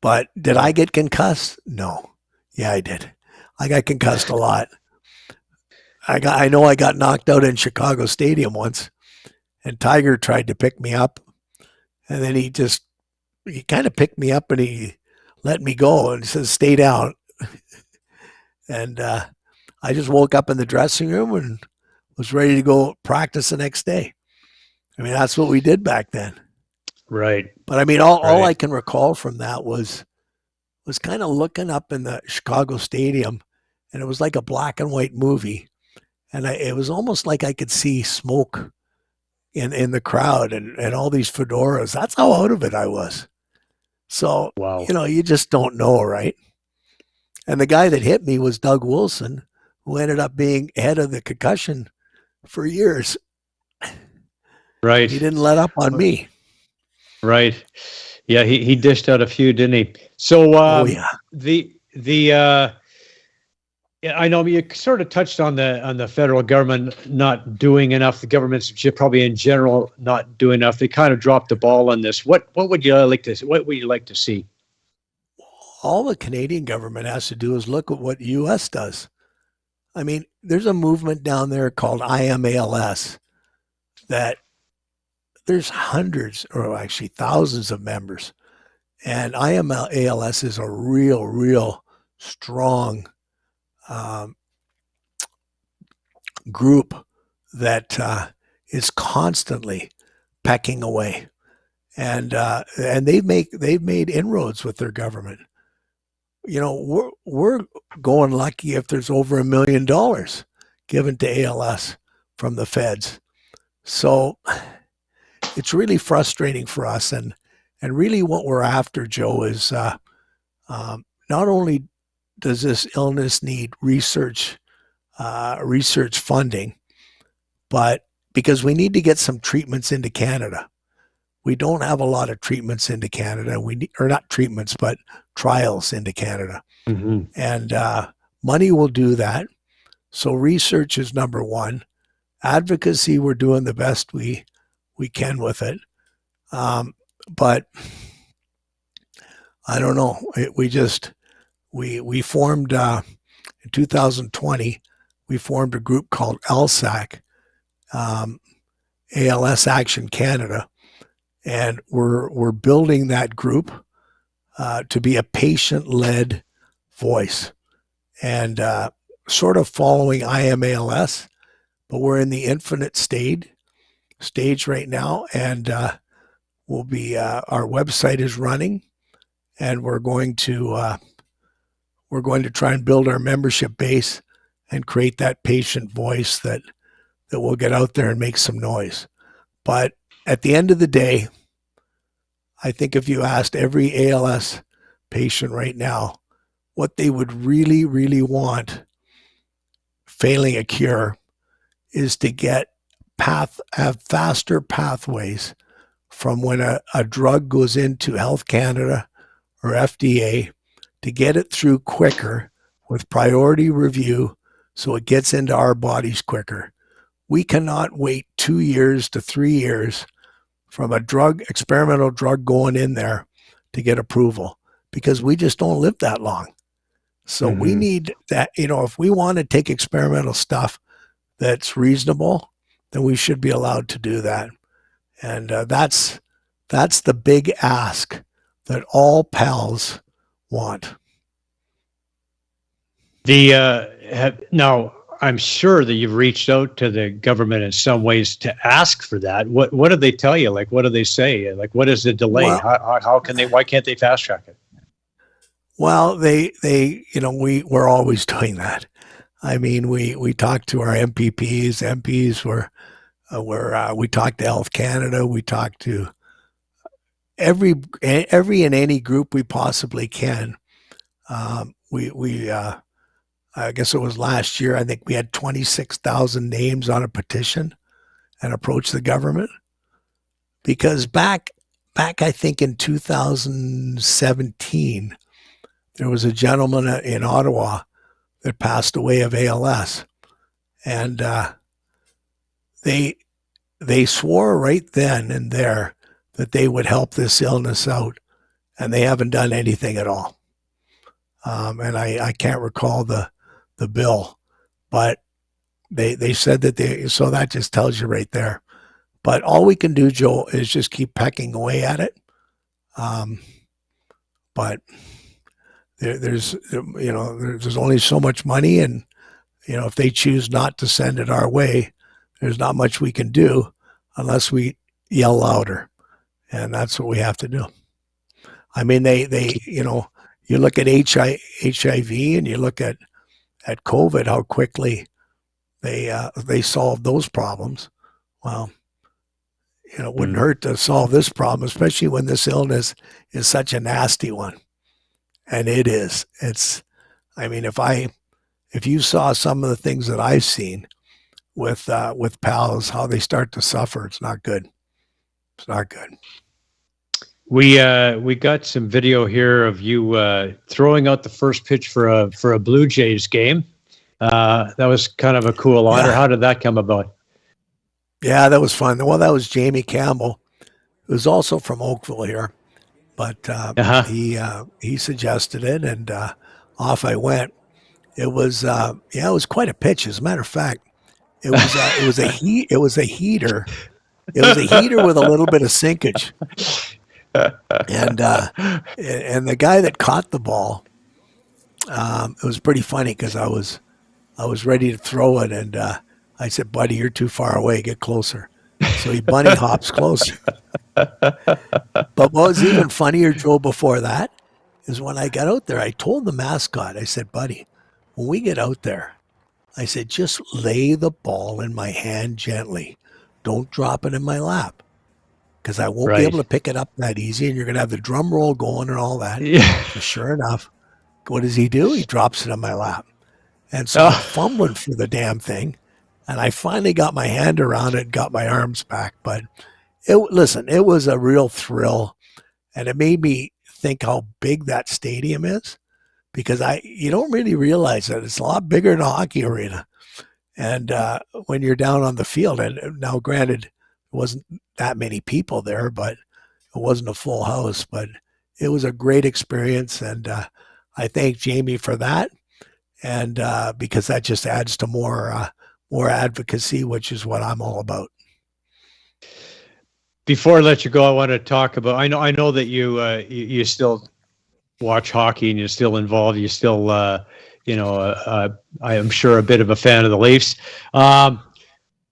But did I get concussed? No. Yeah, I did. I got concussed a lot. I know I got knocked out in Chicago Stadium once, and Tiger tried to pick me up, and then he kind of picked me up and he let me go and he says, "Stay down." And I just woke up in the dressing room and was ready to go practice the next day. I mean, that's what we did back then. Right. But I mean, all I can recall from that was kind of looking up in the Chicago Stadium, and it was like a black and white movie. And it was almost like I could see smoke in the crowd and all these fedoras. That's how out of it I was. So, wow. You just don't know, right? And the guy that hit me was Doug Wilson, who ended up being head of the concussion for years. Right. He didn't let up on me. Right. Yeah, he dished out a few, didn't he? So I know you sort of touched on the federal government not doing enough. The governments probably in general not doing enough. They kind of dropped the ball on this. What would you like to see? All the Canadian government has to do is look at what the U.S. does. I mean, there's a movement down there called ALS that there's hundreds or actually thousands of members. And ALS is a real strong group that is constantly pecking away, and they've made inroads with their government. We're going lucky if there's over $1 million given to ALS from the feds. So it's really frustrating for us, and really what we're after, Joe, is not only does this illness need research funding, but because we need to get some treatments into Canada. We don't have a lot of treatments into Canada. Or not treatments, but trials into Canada. Mm-hmm. And money will do that. So research is number one. Advocacy, we're doing the best we can with it. But I don't know. We formed in 2020. We formed a group called LSAC, ALS Action Canada, and we're building that group to be a patient-led voice, and sort of following ALS, but we're in the infinite stage right now, and we'll be our website is running, and we're going to try and build our membership base and create that patient voice that will get out there and make some noise. But at the end of the day, I think if you asked every ALS patient right now what they would really, really want, failing a cure, is to have faster pathways from when a drug goes into Health Canada or FDA, to get it through quicker with priority review so it gets into our bodies quicker. we cannot wait 2 years to 3 years from a experimental drug going in there to get approval, because we just don't live that long. So we need that, if we want to take experimental stuff that's reasonable, then we should be allowed to do that. And that's the big ask that all pals want. Now, I'm sure that you've reached out to the government in some ways to ask for that. What do they tell you? Like, what do they say? Like, what is the delay? Well, why can't they fast track it? Well, we're always doing that. I mean, we talked to our MPs we talked to Health Canada. We talked to every and any group we possibly can. I guess it was last year, I think we had 26,000 names on a petition and approached the government. Because back I think in 2017, there was a gentleman in Ottawa that passed away of ALS. And they swore right then and there that they would help this illness out, and they haven't done anything at all. And I can't recall the bill, but they said that so that just tells you right there. But all we can do, Joe, is just keep pecking away at it. But there's only so much money, and if they choose not to send it our way, there's not much we can do unless we yell louder, and that's what we have to do. I mean, you look at HIV and you look at COVID, how quickly they solved those problems. Well, it wouldn't hurt to solve this problem, especially when this illness is such a nasty one. And it is. I mean, if you saw some of the things that I've seen with pals, how they start to suffer, it's not good. It's not good. We got some video here of you throwing out the first pitch for a Blue Jays game. That was kind of a cool honor. Yeah. How did that come about? Yeah, that was fun. Well, that was Jamie Campbell, who's also from Oakville here, but he suggested it, and off I went. It was it was quite a pitch. As a matter of fact, it was a heater. It was a heater with a little bit of sinkage. And the guy that caught the ball, it was pretty funny because I was ready to throw it, and I said, "Buddy, you're too far away. Get closer." So he bunny hops closer. But what was even funnier, Joe, before that, is when I got out there, I told the mascot, I said, "Buddy, when we get out there," I said, "just lay the ball in my hand gently. Don't drop it in my lap, because I won't be able to pick it up that easy, and you're going to have the drum roll going and all that." Yeah. So sure enough, what does he do? He drops it in my lap. And so I'm fumbling for the damn thing, and I finally got my hand around it and got my arms back. But it was a real thrill, and it made me think how big that stadium is, because you don't really realize that it's a lot bigger than a hockey arena. And when you're down on the field, and now granted, there wasn't that many people there, but it wasn't a full house, but it was a great experience. And I thank Jamie for that. And because that just adds to more advocacy, which is what I'm all about. Before I let you go, I want to talk about, I know that you still watch hockey and you're still involved. You're still, I am sure a bit of a fan of the Leafs.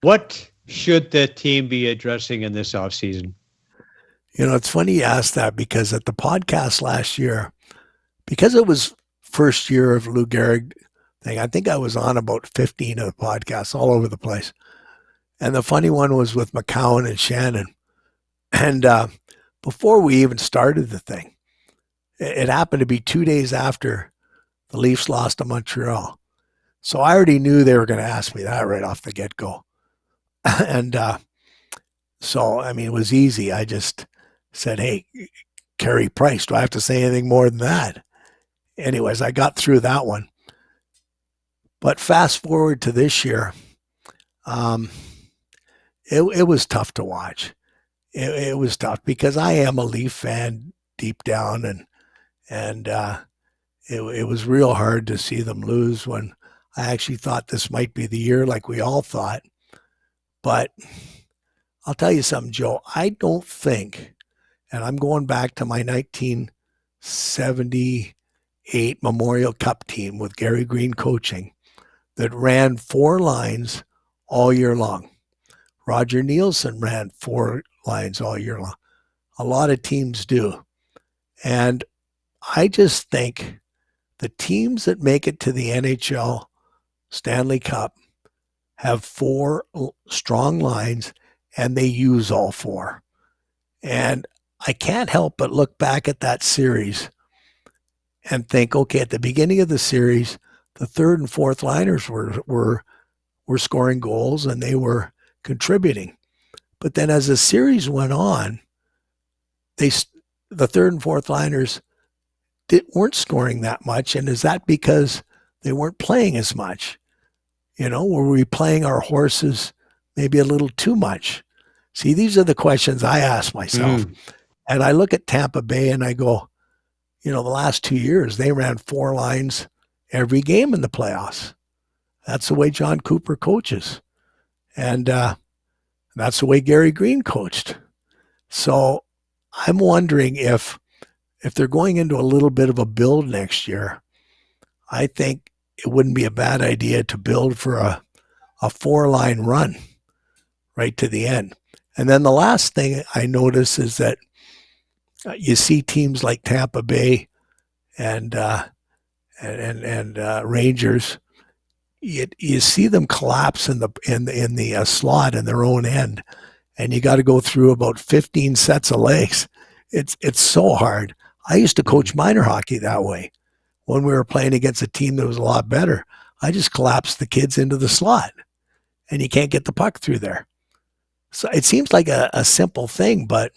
What should the team be addressing in this offseason? It's funny you asked that, because at the podcast last year, because it was first year of Lou Gehrig thing, I think I was on about 15 of the podcasts all over the place. And the funny one was with McCowan and Shannon. And before we even started the thing, it happened to be 2 days after the Leafs lost to Montreal. So I already knew they were going to ask me that right off the get-go. And so, I mean, it was easy. I just said, "Hey, Carey Price, do I have to say anything more than that?" Anyways, I got through that one. But fast forward to this year, It was tough to watch. It was tough because I am a Leaf fan deep down, and it was real hard to see them lose when I actually thought this might be the year, like we all thought. But I'll tell you something, Joe. I don't think, and I'm going back to my 1978 Memorial Cup team with Gary Green coaching, that ran 4 lines all year long. Roger Neilson ran 4 lines all year long. A lot of teams do. And I just think the teams that make it to the NHL Stanley Cup have 4 strong lines, and they use all 4. And I can't help but look back at that series and think, okay, at the beginning of the series, the 3rd and 4th liners were scoring goals and they were contributing. But then as the series went on, the 3rd and 4th liners weren't scoring that much. And is that because they weren't playing as much? Were we playing our horses maybe a little too much? See, these are the questions I ask myself. And I look at Tampa Bay and I go, the last 2 years, they ran 4 lines every game in the playoffs. That's the way John Cooper coaches. And that's the way Gary Green coached. So I'm wondering if they're going into a little bit of a build next year, I think it wouldn't be a bad idea to build for a 4-line run right to the end. And then the last thing I notice is that you see teams like Tampa Bay and Rangers. You see them collapse in the slot in their own end, and you got to go through about 15 sets of legs. It's so hard. I used to coach minor hockey that way. When we were playing against a team that was a lot better, I just collapsed the kids into the slot, and you can't get the puck through there. So it seems like a simple thing, but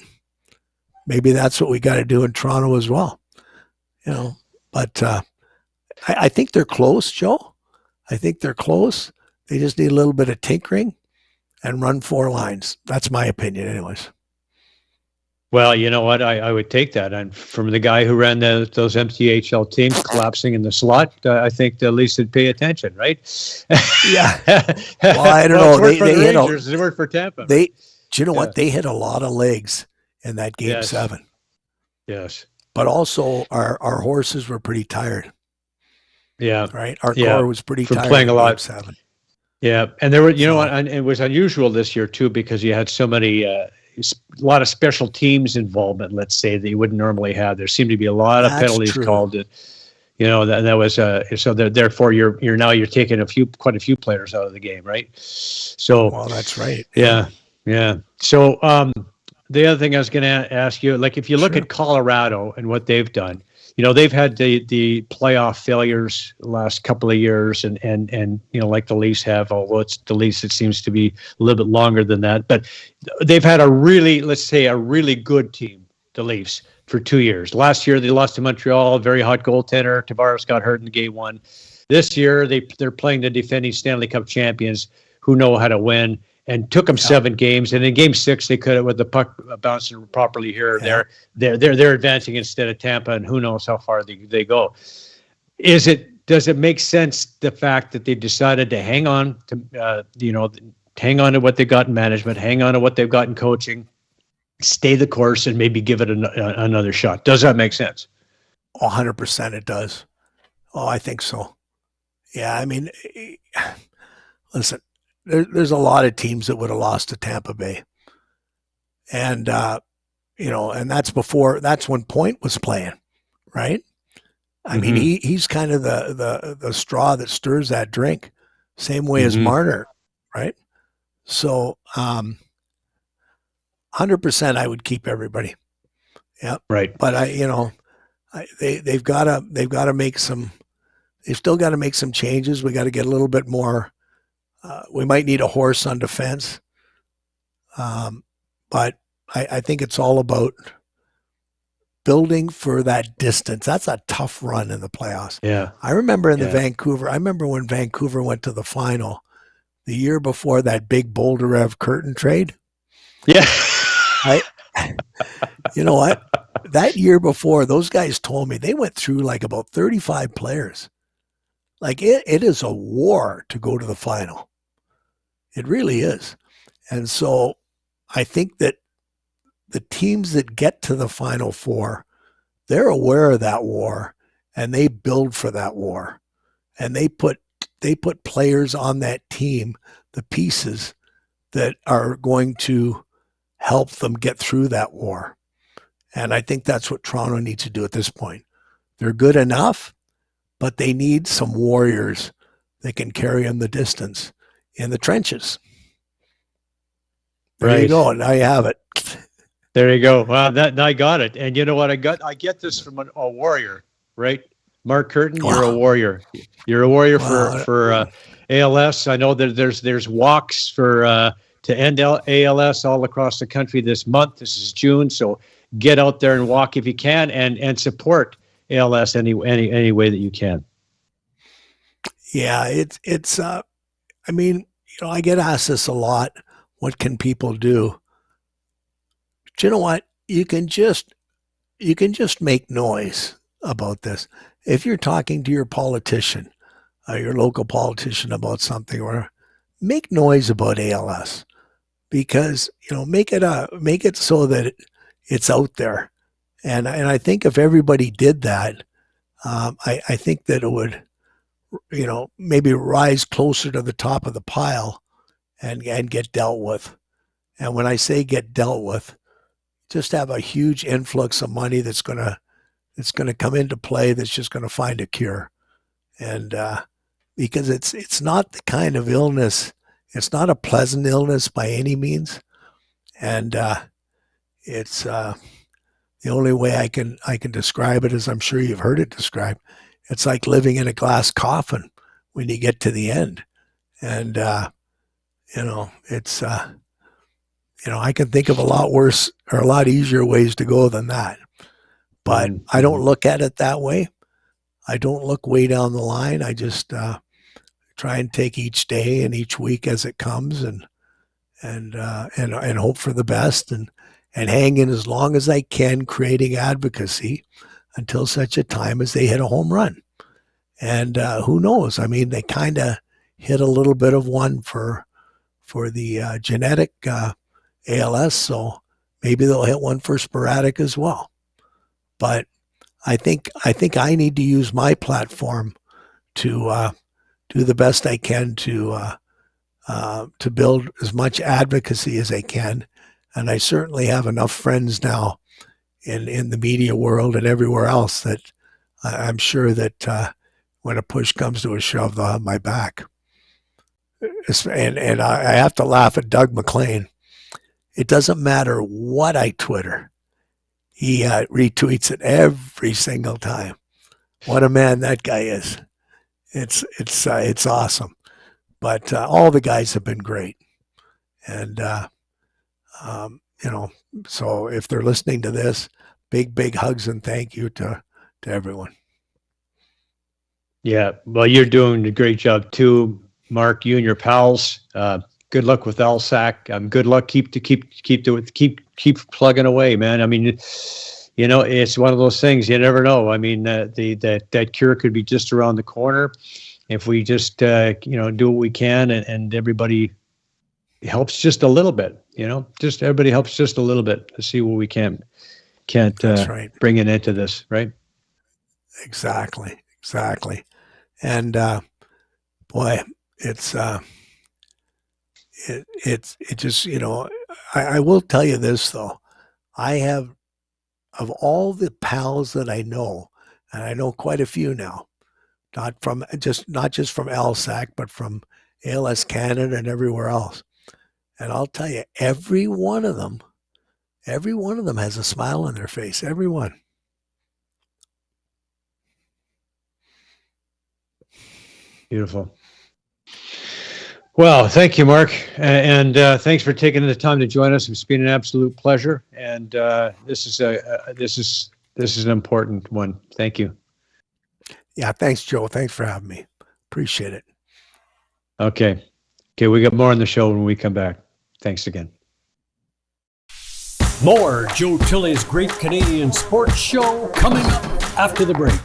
maybe that's what we got to do in Toronto as well. But I think they're close, Joe. I think they're close. They just need a little bit of tinkering and run 4 lines. That's my opinion anyways. Well, you know what? I would take that. And from the guy who ran those MTHL teams collapsing in the slot, I think at least they'd pay attention, right? Yeah. Well, I don't know. They Rangers. It worked for Tampa. Do you know what? They hit a lot of legs in that game 7. Yes. But also our horses were pretty tired. Yeah. Right. Our core was pretty tired playing a lot. 7. Yeah. And there were, and it was unusual this year too, because you had so many, a lot of special teams involvement, let's say, that you wouldn't normally have. There seemed to be a lot of penalties called. That was so therefore you're taking quite a few players out of the game, right? So well, that's right. Yeah. So the other thing I was going to ask you, like if you look at Colorado and what they've done, they've had the playoff failures the last couple of years, and like the Leafs have, although it's the Leafs, it seems to be a little bit longer than that. But they've had a really good team, the Leafs, for 2 years. Last year they lost to Montreal, very hot goaltender. Tavares got hurt in game 1. This year they're playing the defending Stanley Cup champions who know how to win, and took them 7 games. And in game 6, they could have, with the puck bouncing properly here or there, they're advancing instead of Tampa, and who knows how far they go. Does it make sense, the fact that they decided to hang on to, hang on to what they got in management, hang on to what they've got in coaching, stay the course, and maybe give it another shot? Does that make sense? 100% it does. Oh, I think so. Yeah, I mean, listen, there's a lot of teams that would have lost to Tampa Bay. And, and that's when Point was playing, right? I mean, he's kind of the straw that stirs that drink, same way as Marner, right? So, 100% I would keep everybody. Yeah. Right. But they've got to make they've still got to make some changes. We got to get a little bit more. We might need a horse on defense. But I think it's all about building for that distance. That's a tough run in the playoffs. Yeah. I remember when Vancouver went to the final the year before that big Bolderev Kirton trade. Yeah. You know what? That year before, those guys told me they went through like about 35 players. Like it is a war to go to the final. It really is. And so I think that the teams that get to the Final Four, they're aware of that war and they build for that war. And they put players on that team, the pieces that are going to help them get through that war. And I think that's what Toronto needs to do at this point. They're good enough, but they need some warriors that can carry them the distance in the trenches. There you go. Now you have it. There you go. Wow, I got it. And you know what? I get this from a warrior, right? Mark Kirton, Wow. You're a warrior. You're a warrior for ALS. I know that there's walks to end ALS all across the country this month. This is June, so get out there and walk if you can, and support ALS any way that you can. Yeah, it's I mean, I get asked this a lot. What can people do? But you know what? You can just make noise about this. If you're talking to your politician, your local politician about something, or make noise about ALS, because make it so that it's out there. And I think if everybody did that, I think that it would, maybe rise closer to the top of the pile and get dealt with. And when I say get dealt with, just have a huge influx of money that's going to come into play, that's just going to find a cure. And because it's not the kind of illness, it's not a pleasant illness by any means. And it's the only way I can describe it is, I'm sure you've heard it described. It's like living in a glass coffin when you get to the end. And it's I can think of a lot worse or a lot easier ways to go than that. But I don't look at it that way. I don't look way down the line. I just try and take each day and each week as it comes, and hope for the best, and hang in as long as I can, creating advocacy until such a time as they hit a home run. And who knows? I mean, they kind of hit a little bit of one for the genetic ALS, so maybe they'll hit one for sporadic as well. But I think I need to use my platform to do the best I can to build as much advocacy as I can. And I certainly have enough friends now in the media world and everywhere else that I'm sure that when a push comes to a shove, they'll have my back. And I have to laugh at Doug McLean. It doesn't matter what I Twitter. He retweets it every single time. What a man that guy is. It's awesome. But all the guys have been great. And, so if they're listening to this, big hugs and thank you to everyone. Yeah, well, you're doing a great job too, Mark. You and your pals. Good luck with LSAC. Good luck. Keep plugging away, man. I mean, it's one of those things you never know. I mean, that cure could be just around the corner if we just do what we can, and everybody helps just a little bit. Just everybody helps just a little bit to see what we can't That's right. Bring it into this, right? Exactly. And boy, it's just, I will tell you this though. I have, of all the pals that I know, and I know quite a few now, not just from LSAC, but from ALS Canada and everywhere else. And I'll tell you, every one of them has a smile on their face. Every one. Beautiful. Well, thank you, Mark, and thanks for taking the time to join us. It's been an absolute pleasure, and this is an important one. Thank you. Yeah, thanks, Joe. Thanks for having me. Appreciate it. Okay. Okay, we got more on the show when we come back. Thanks again. More Joe Tilley's Great Canadian Sports Show coming up after the break.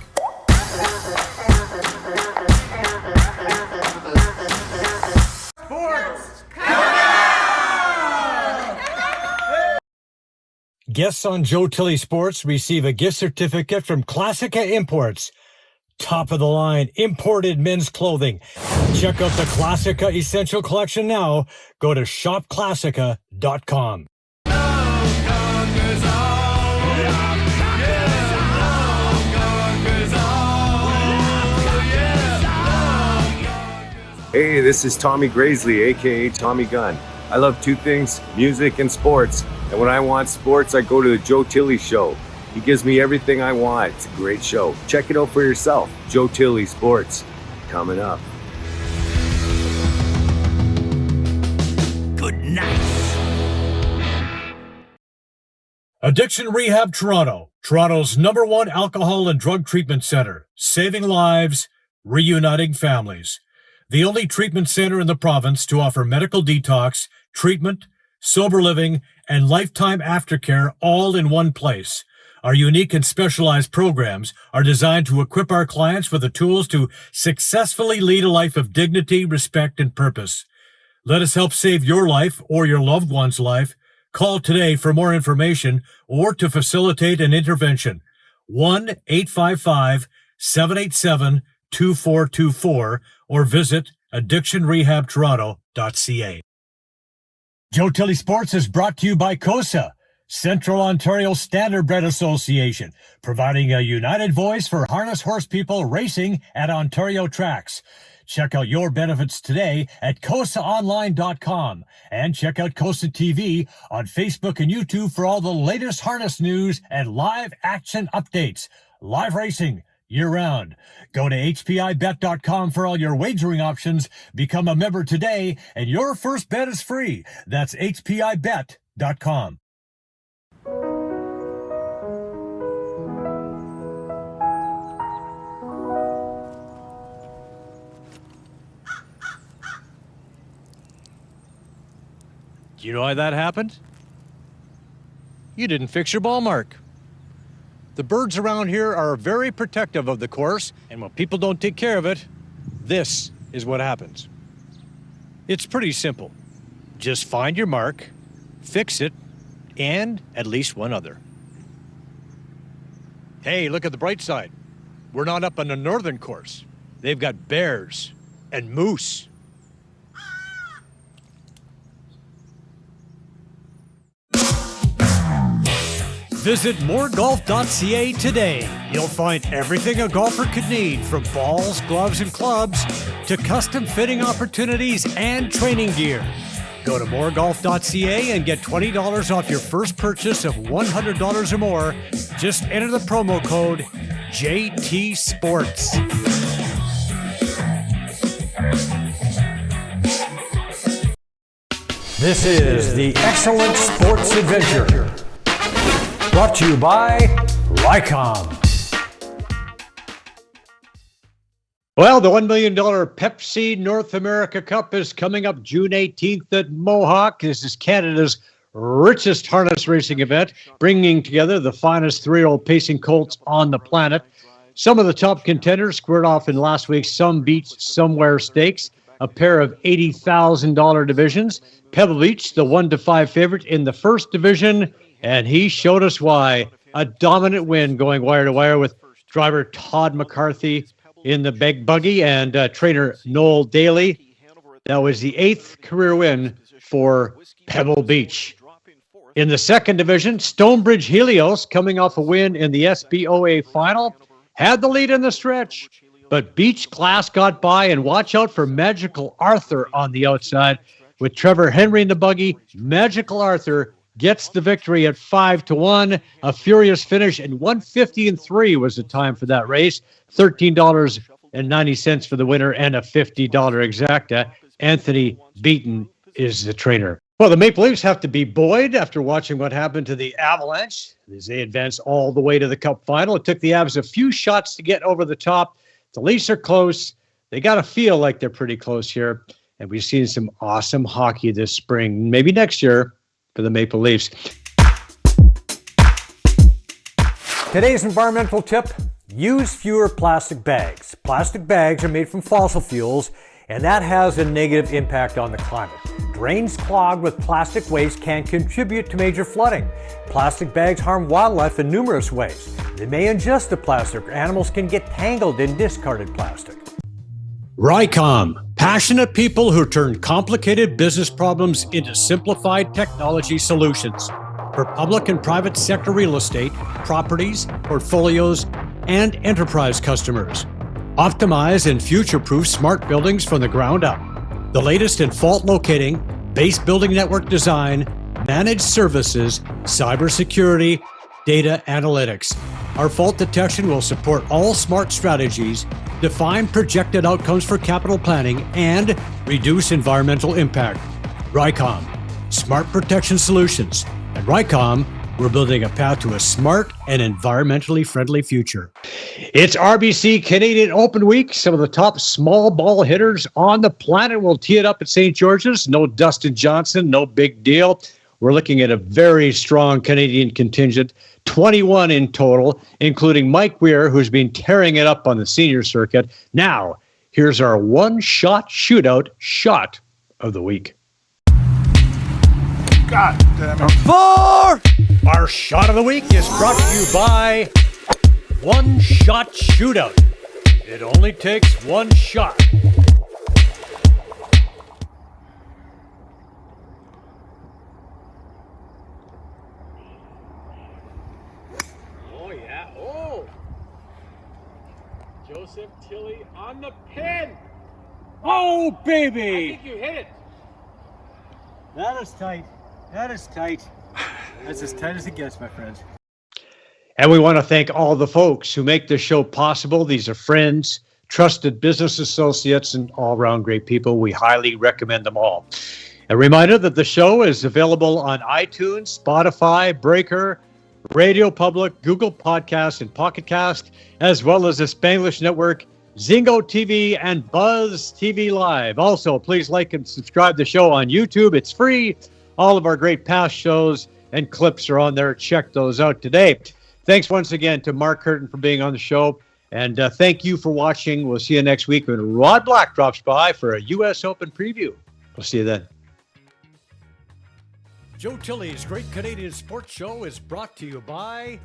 Guests on Joe Tilley Sports receive a gift certificate from Classica Imports. Top of the line imported men's clothing. Check out the Classica Essential Collection now. Go to shopclassica.com. Hey, this is Tommy Graisley, aka Tommy Gunn. I love two things, music and sports. And when I want sports, I go to the Joe Tilley Show. He gives me everything I want. It's a great show. Check it out for yourself. Joe Tilley Sports, coming up. Good night. Addiction Rehab Toronto, Toronto's #1 alcohol and drug treatment center, saving lives, reuniting families. The only treatment center in the province to offer medical detox, treatment, sober living, and lifetime aftercare all in one place. Our unique and specialized programs are designed to equip our clients with the tools to successfully lead a life of dignity, respect, and purpose. Let us help save your life or your loved one's life. Call today for more information or to facilitate an intervention. 1-855-787-2424 or visit addictionrehabtoronto.ca. Joe Tilley Sports is brought to you by COSA, Central Ontario Standardbred Association, providing a united voice for harness horse people racing at Ontario tracks. Check out your benefits today at COSAonline.com and check out COSA TV on Facebook and YouTube for all the latest harness news and live action updates. Live racing year-round. Go to hpibet.com for all your wagering options. Become a member today, and your first bet is free. That's hpibet.com. Do you know why that happened? You didn't fix your ball mark. The birds around here are very protective of the course, and when people don't take care of it, this is what happens. It's pretty simple. Just find your mark, fix it, and at least one other. Hey, look at the bright side. We're not up on the northern course. They've got bears and moose. Visit moregolf.ca today. You'll find everything a golfer could need, from balls, gloves, and clubs to custom fitting opportunities and training gear. Go to moregolf.ca and get $20 off your first purchase of $100 or more. Just enter the promo code JT Sports. This is the Excellent Sports Adventure, brought to you by Lycom. Well, the $1 million Pepsi North America Cup is coming up June 18th at Mohawk. This is Canada's richest harness racing event, bringing together the finest three-year-old pacing colts on the planet. Some of the top contenders squared off in last week's Some Beach, Somewhere Stakes, a pair of $80,000 divisions. Pebble Beach, the 1-5 favorite in the first division, and he showed us why. A dominant win going wire to wire with driver Todd McCarthy in the big buggy and trainer Noel Daly. That was the 8th career win for Pebble Beach. In the second division, Stonebridge Helios, coming off a win in the SBOA final, had the lead in the stretch, but Beach Class got by, and watch out for Magical Arthur on the outside. With Trevor Henry in the buggy, Magical Arthur gets the victory at 5-1. A furious finish, and 150-3 was the time for that race. $13.90 for the winner and a $50 exacta. Anthony Beaton is the trainer. Well, the Maple Leafs have to be buoyed after watching what happened to the Avalanche as they advanced all the way to the Cup final. It took the Avs a few shots to get over the top. The Leafs are close. They got to feel like they're pretty close here. And we've seen some awesome hockey this spring, maybe next year for the Maple Leafs. Today's environmental tip, use fewer plastic bags. Plastic bags are made from fossil fuels, and that has a negative impact on the climate. Drains clogged with plastic waste can contribute to major flooding. Plastic bags harm wildlife in numerous ways. They may ingest the plastic, or animals can get tangled in discarded plastic. Rycom, passionate people who turn complicated business problems into simplified technology solutions for public and private sector real estate, properties, portfolios, and enterprise customers. Optimize and future-proof smart buildings from the ground up. The latest in fault locating, base building network design, managed services, cybersecurity, data analytics. Our fault detection will support all smart strategies, define projected outcomes for capital planning, and reduce environmental impact. Rycom, smart protection solutions. At Rycom, we're building a path to a smart and environmentally friendly future. It's RBC Canadian Open Week. Some of the top small ball hitters on the planet will tee it up at St. George's. No Dustin Johnson, no big deal. We're looking at a very strong Canadian contingent, 21 in total, including Mike Weir, who's been tearing it up on the senior circuit. Now, here's our one-shot shootout shot of the week. God damn it. Our shot of the week is brought to you by One Shot Shootout. It only takes one shot. Oh, yeah. Oh. Joseph Tilley on the pin. Oh, baby. I think you hit it. That is tight. That is tight. That's as tight as it gets, my friends. And we want to thank all the folks who make this show possible. These are friends, trusted business associates, and all-around great people. We highly recommend them all. A reminder that the show is available on iTunes, Spotify, Breaker, Radio Public, Google Podcasts, and Pocket Cast, as well as the Spanglish Network, Zingo TV, and Buzz TV Live. Also, please like and subscribe to the show on YouTube. It's free. All of our great past shows and clips are on there. Check those out today. Thanks once again to Mark Kirton for being on the show. And thank you for watching. We'll see you next week when Rod Black drops by for a U.S. Open preview. We'll see you then. Joe Tilley's Great Canadian Sports Show is brought to you by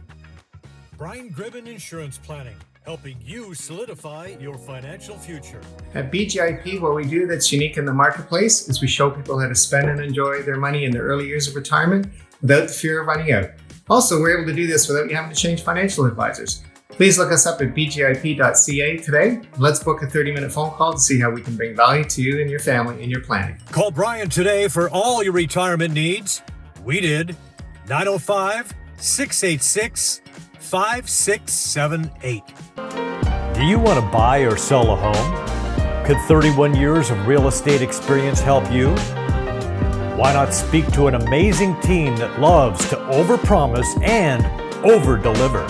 Brian Gribben Insurance Planning, helping you solidify your financial future. At BGIP, what we do that's unique in the marketplace is we show people how to spend and enjoy their money in the early years of retirement without the fear of running out. Also, we're able to do this without you having to change financial advisors. Please look us up at bgip.ca today. Let's book a 30-minute phone call to see how we can bring value to you and your family in your planning. Call Brian today for all your retirement needs. We did. 905-686-5678. Do you want to buy or sell a home? Could 31 years of real estate experience help you? Why not speak to an amazing team that loves to overpromise and overdeliver?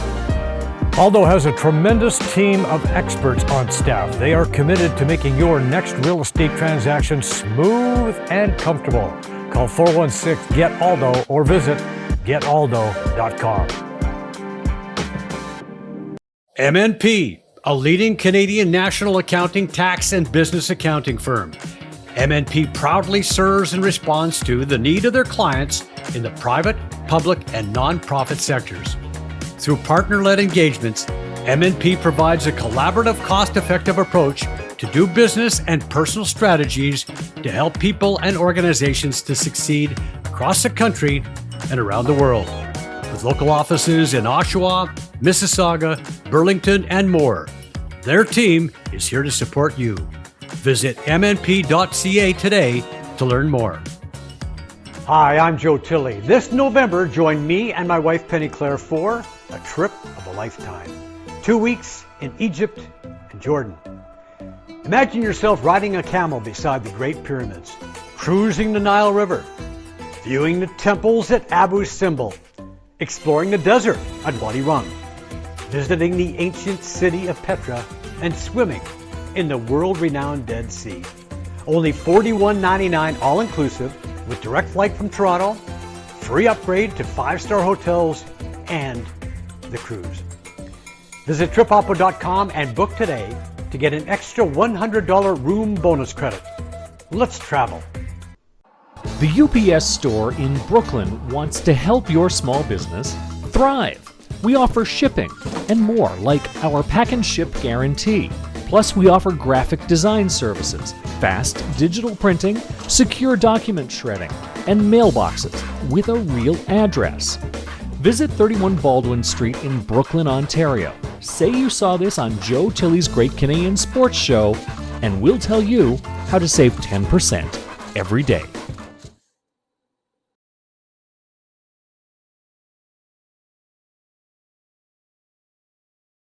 Aldo has a tremendous team of experts on staff. They are committed to making your next real estate transaction smooth and comfortable. Call 416-GET-ALDO or visit getaldo.com. MNP, a leading Canadian national accounting, tax, and business accounting firm. MNP proudly serves and responds to the need of their clients in the private, public, and nonprofit sectors. Through partner-led engagements, MNP provides a collaborative, cost-effective approach to do business and personal strategies to help people and organizations to succeed across the country and around the world. With local offices in Oshawa, Mississauga, Burlington, and more, their team is here to support you. Visit mnp.ca today to learn more. Hi, I'm Joe Tilley. This November, join me and my wife Penny Claire for a trip of a lifetime. 2 weeks in Egypt and Jordan. Imagine yourself riding a camel beside the Great Pyramids, cruising the Nile River, viewing the temples at Abu Simbel, exploring the desert at Wadi Rum, visiting the ancient city of Petra, and swimming in the world-renowned Dead Sea. Only $41.99 all-inclusive with direct flight from Toronto, free upgrade to 5-star hotels, and the cruise. Visit tripoppo.com and book today to get an extra $100 room bonus credit. Let's travel. The UPS store in Brooklyn wants to help your small business thrive. We offer shipping and more, like our pack and ship guarantee. Plus, we offer graphic design services, fast digital printing, secure document shredding, and mailboxes with a real address. Visit 31 Baldwin Street in Brooklyn, Ontario. Say you saw this on Joe Tilley's Great Canadian Sports Show, and we'll tell you how to save 10% every day.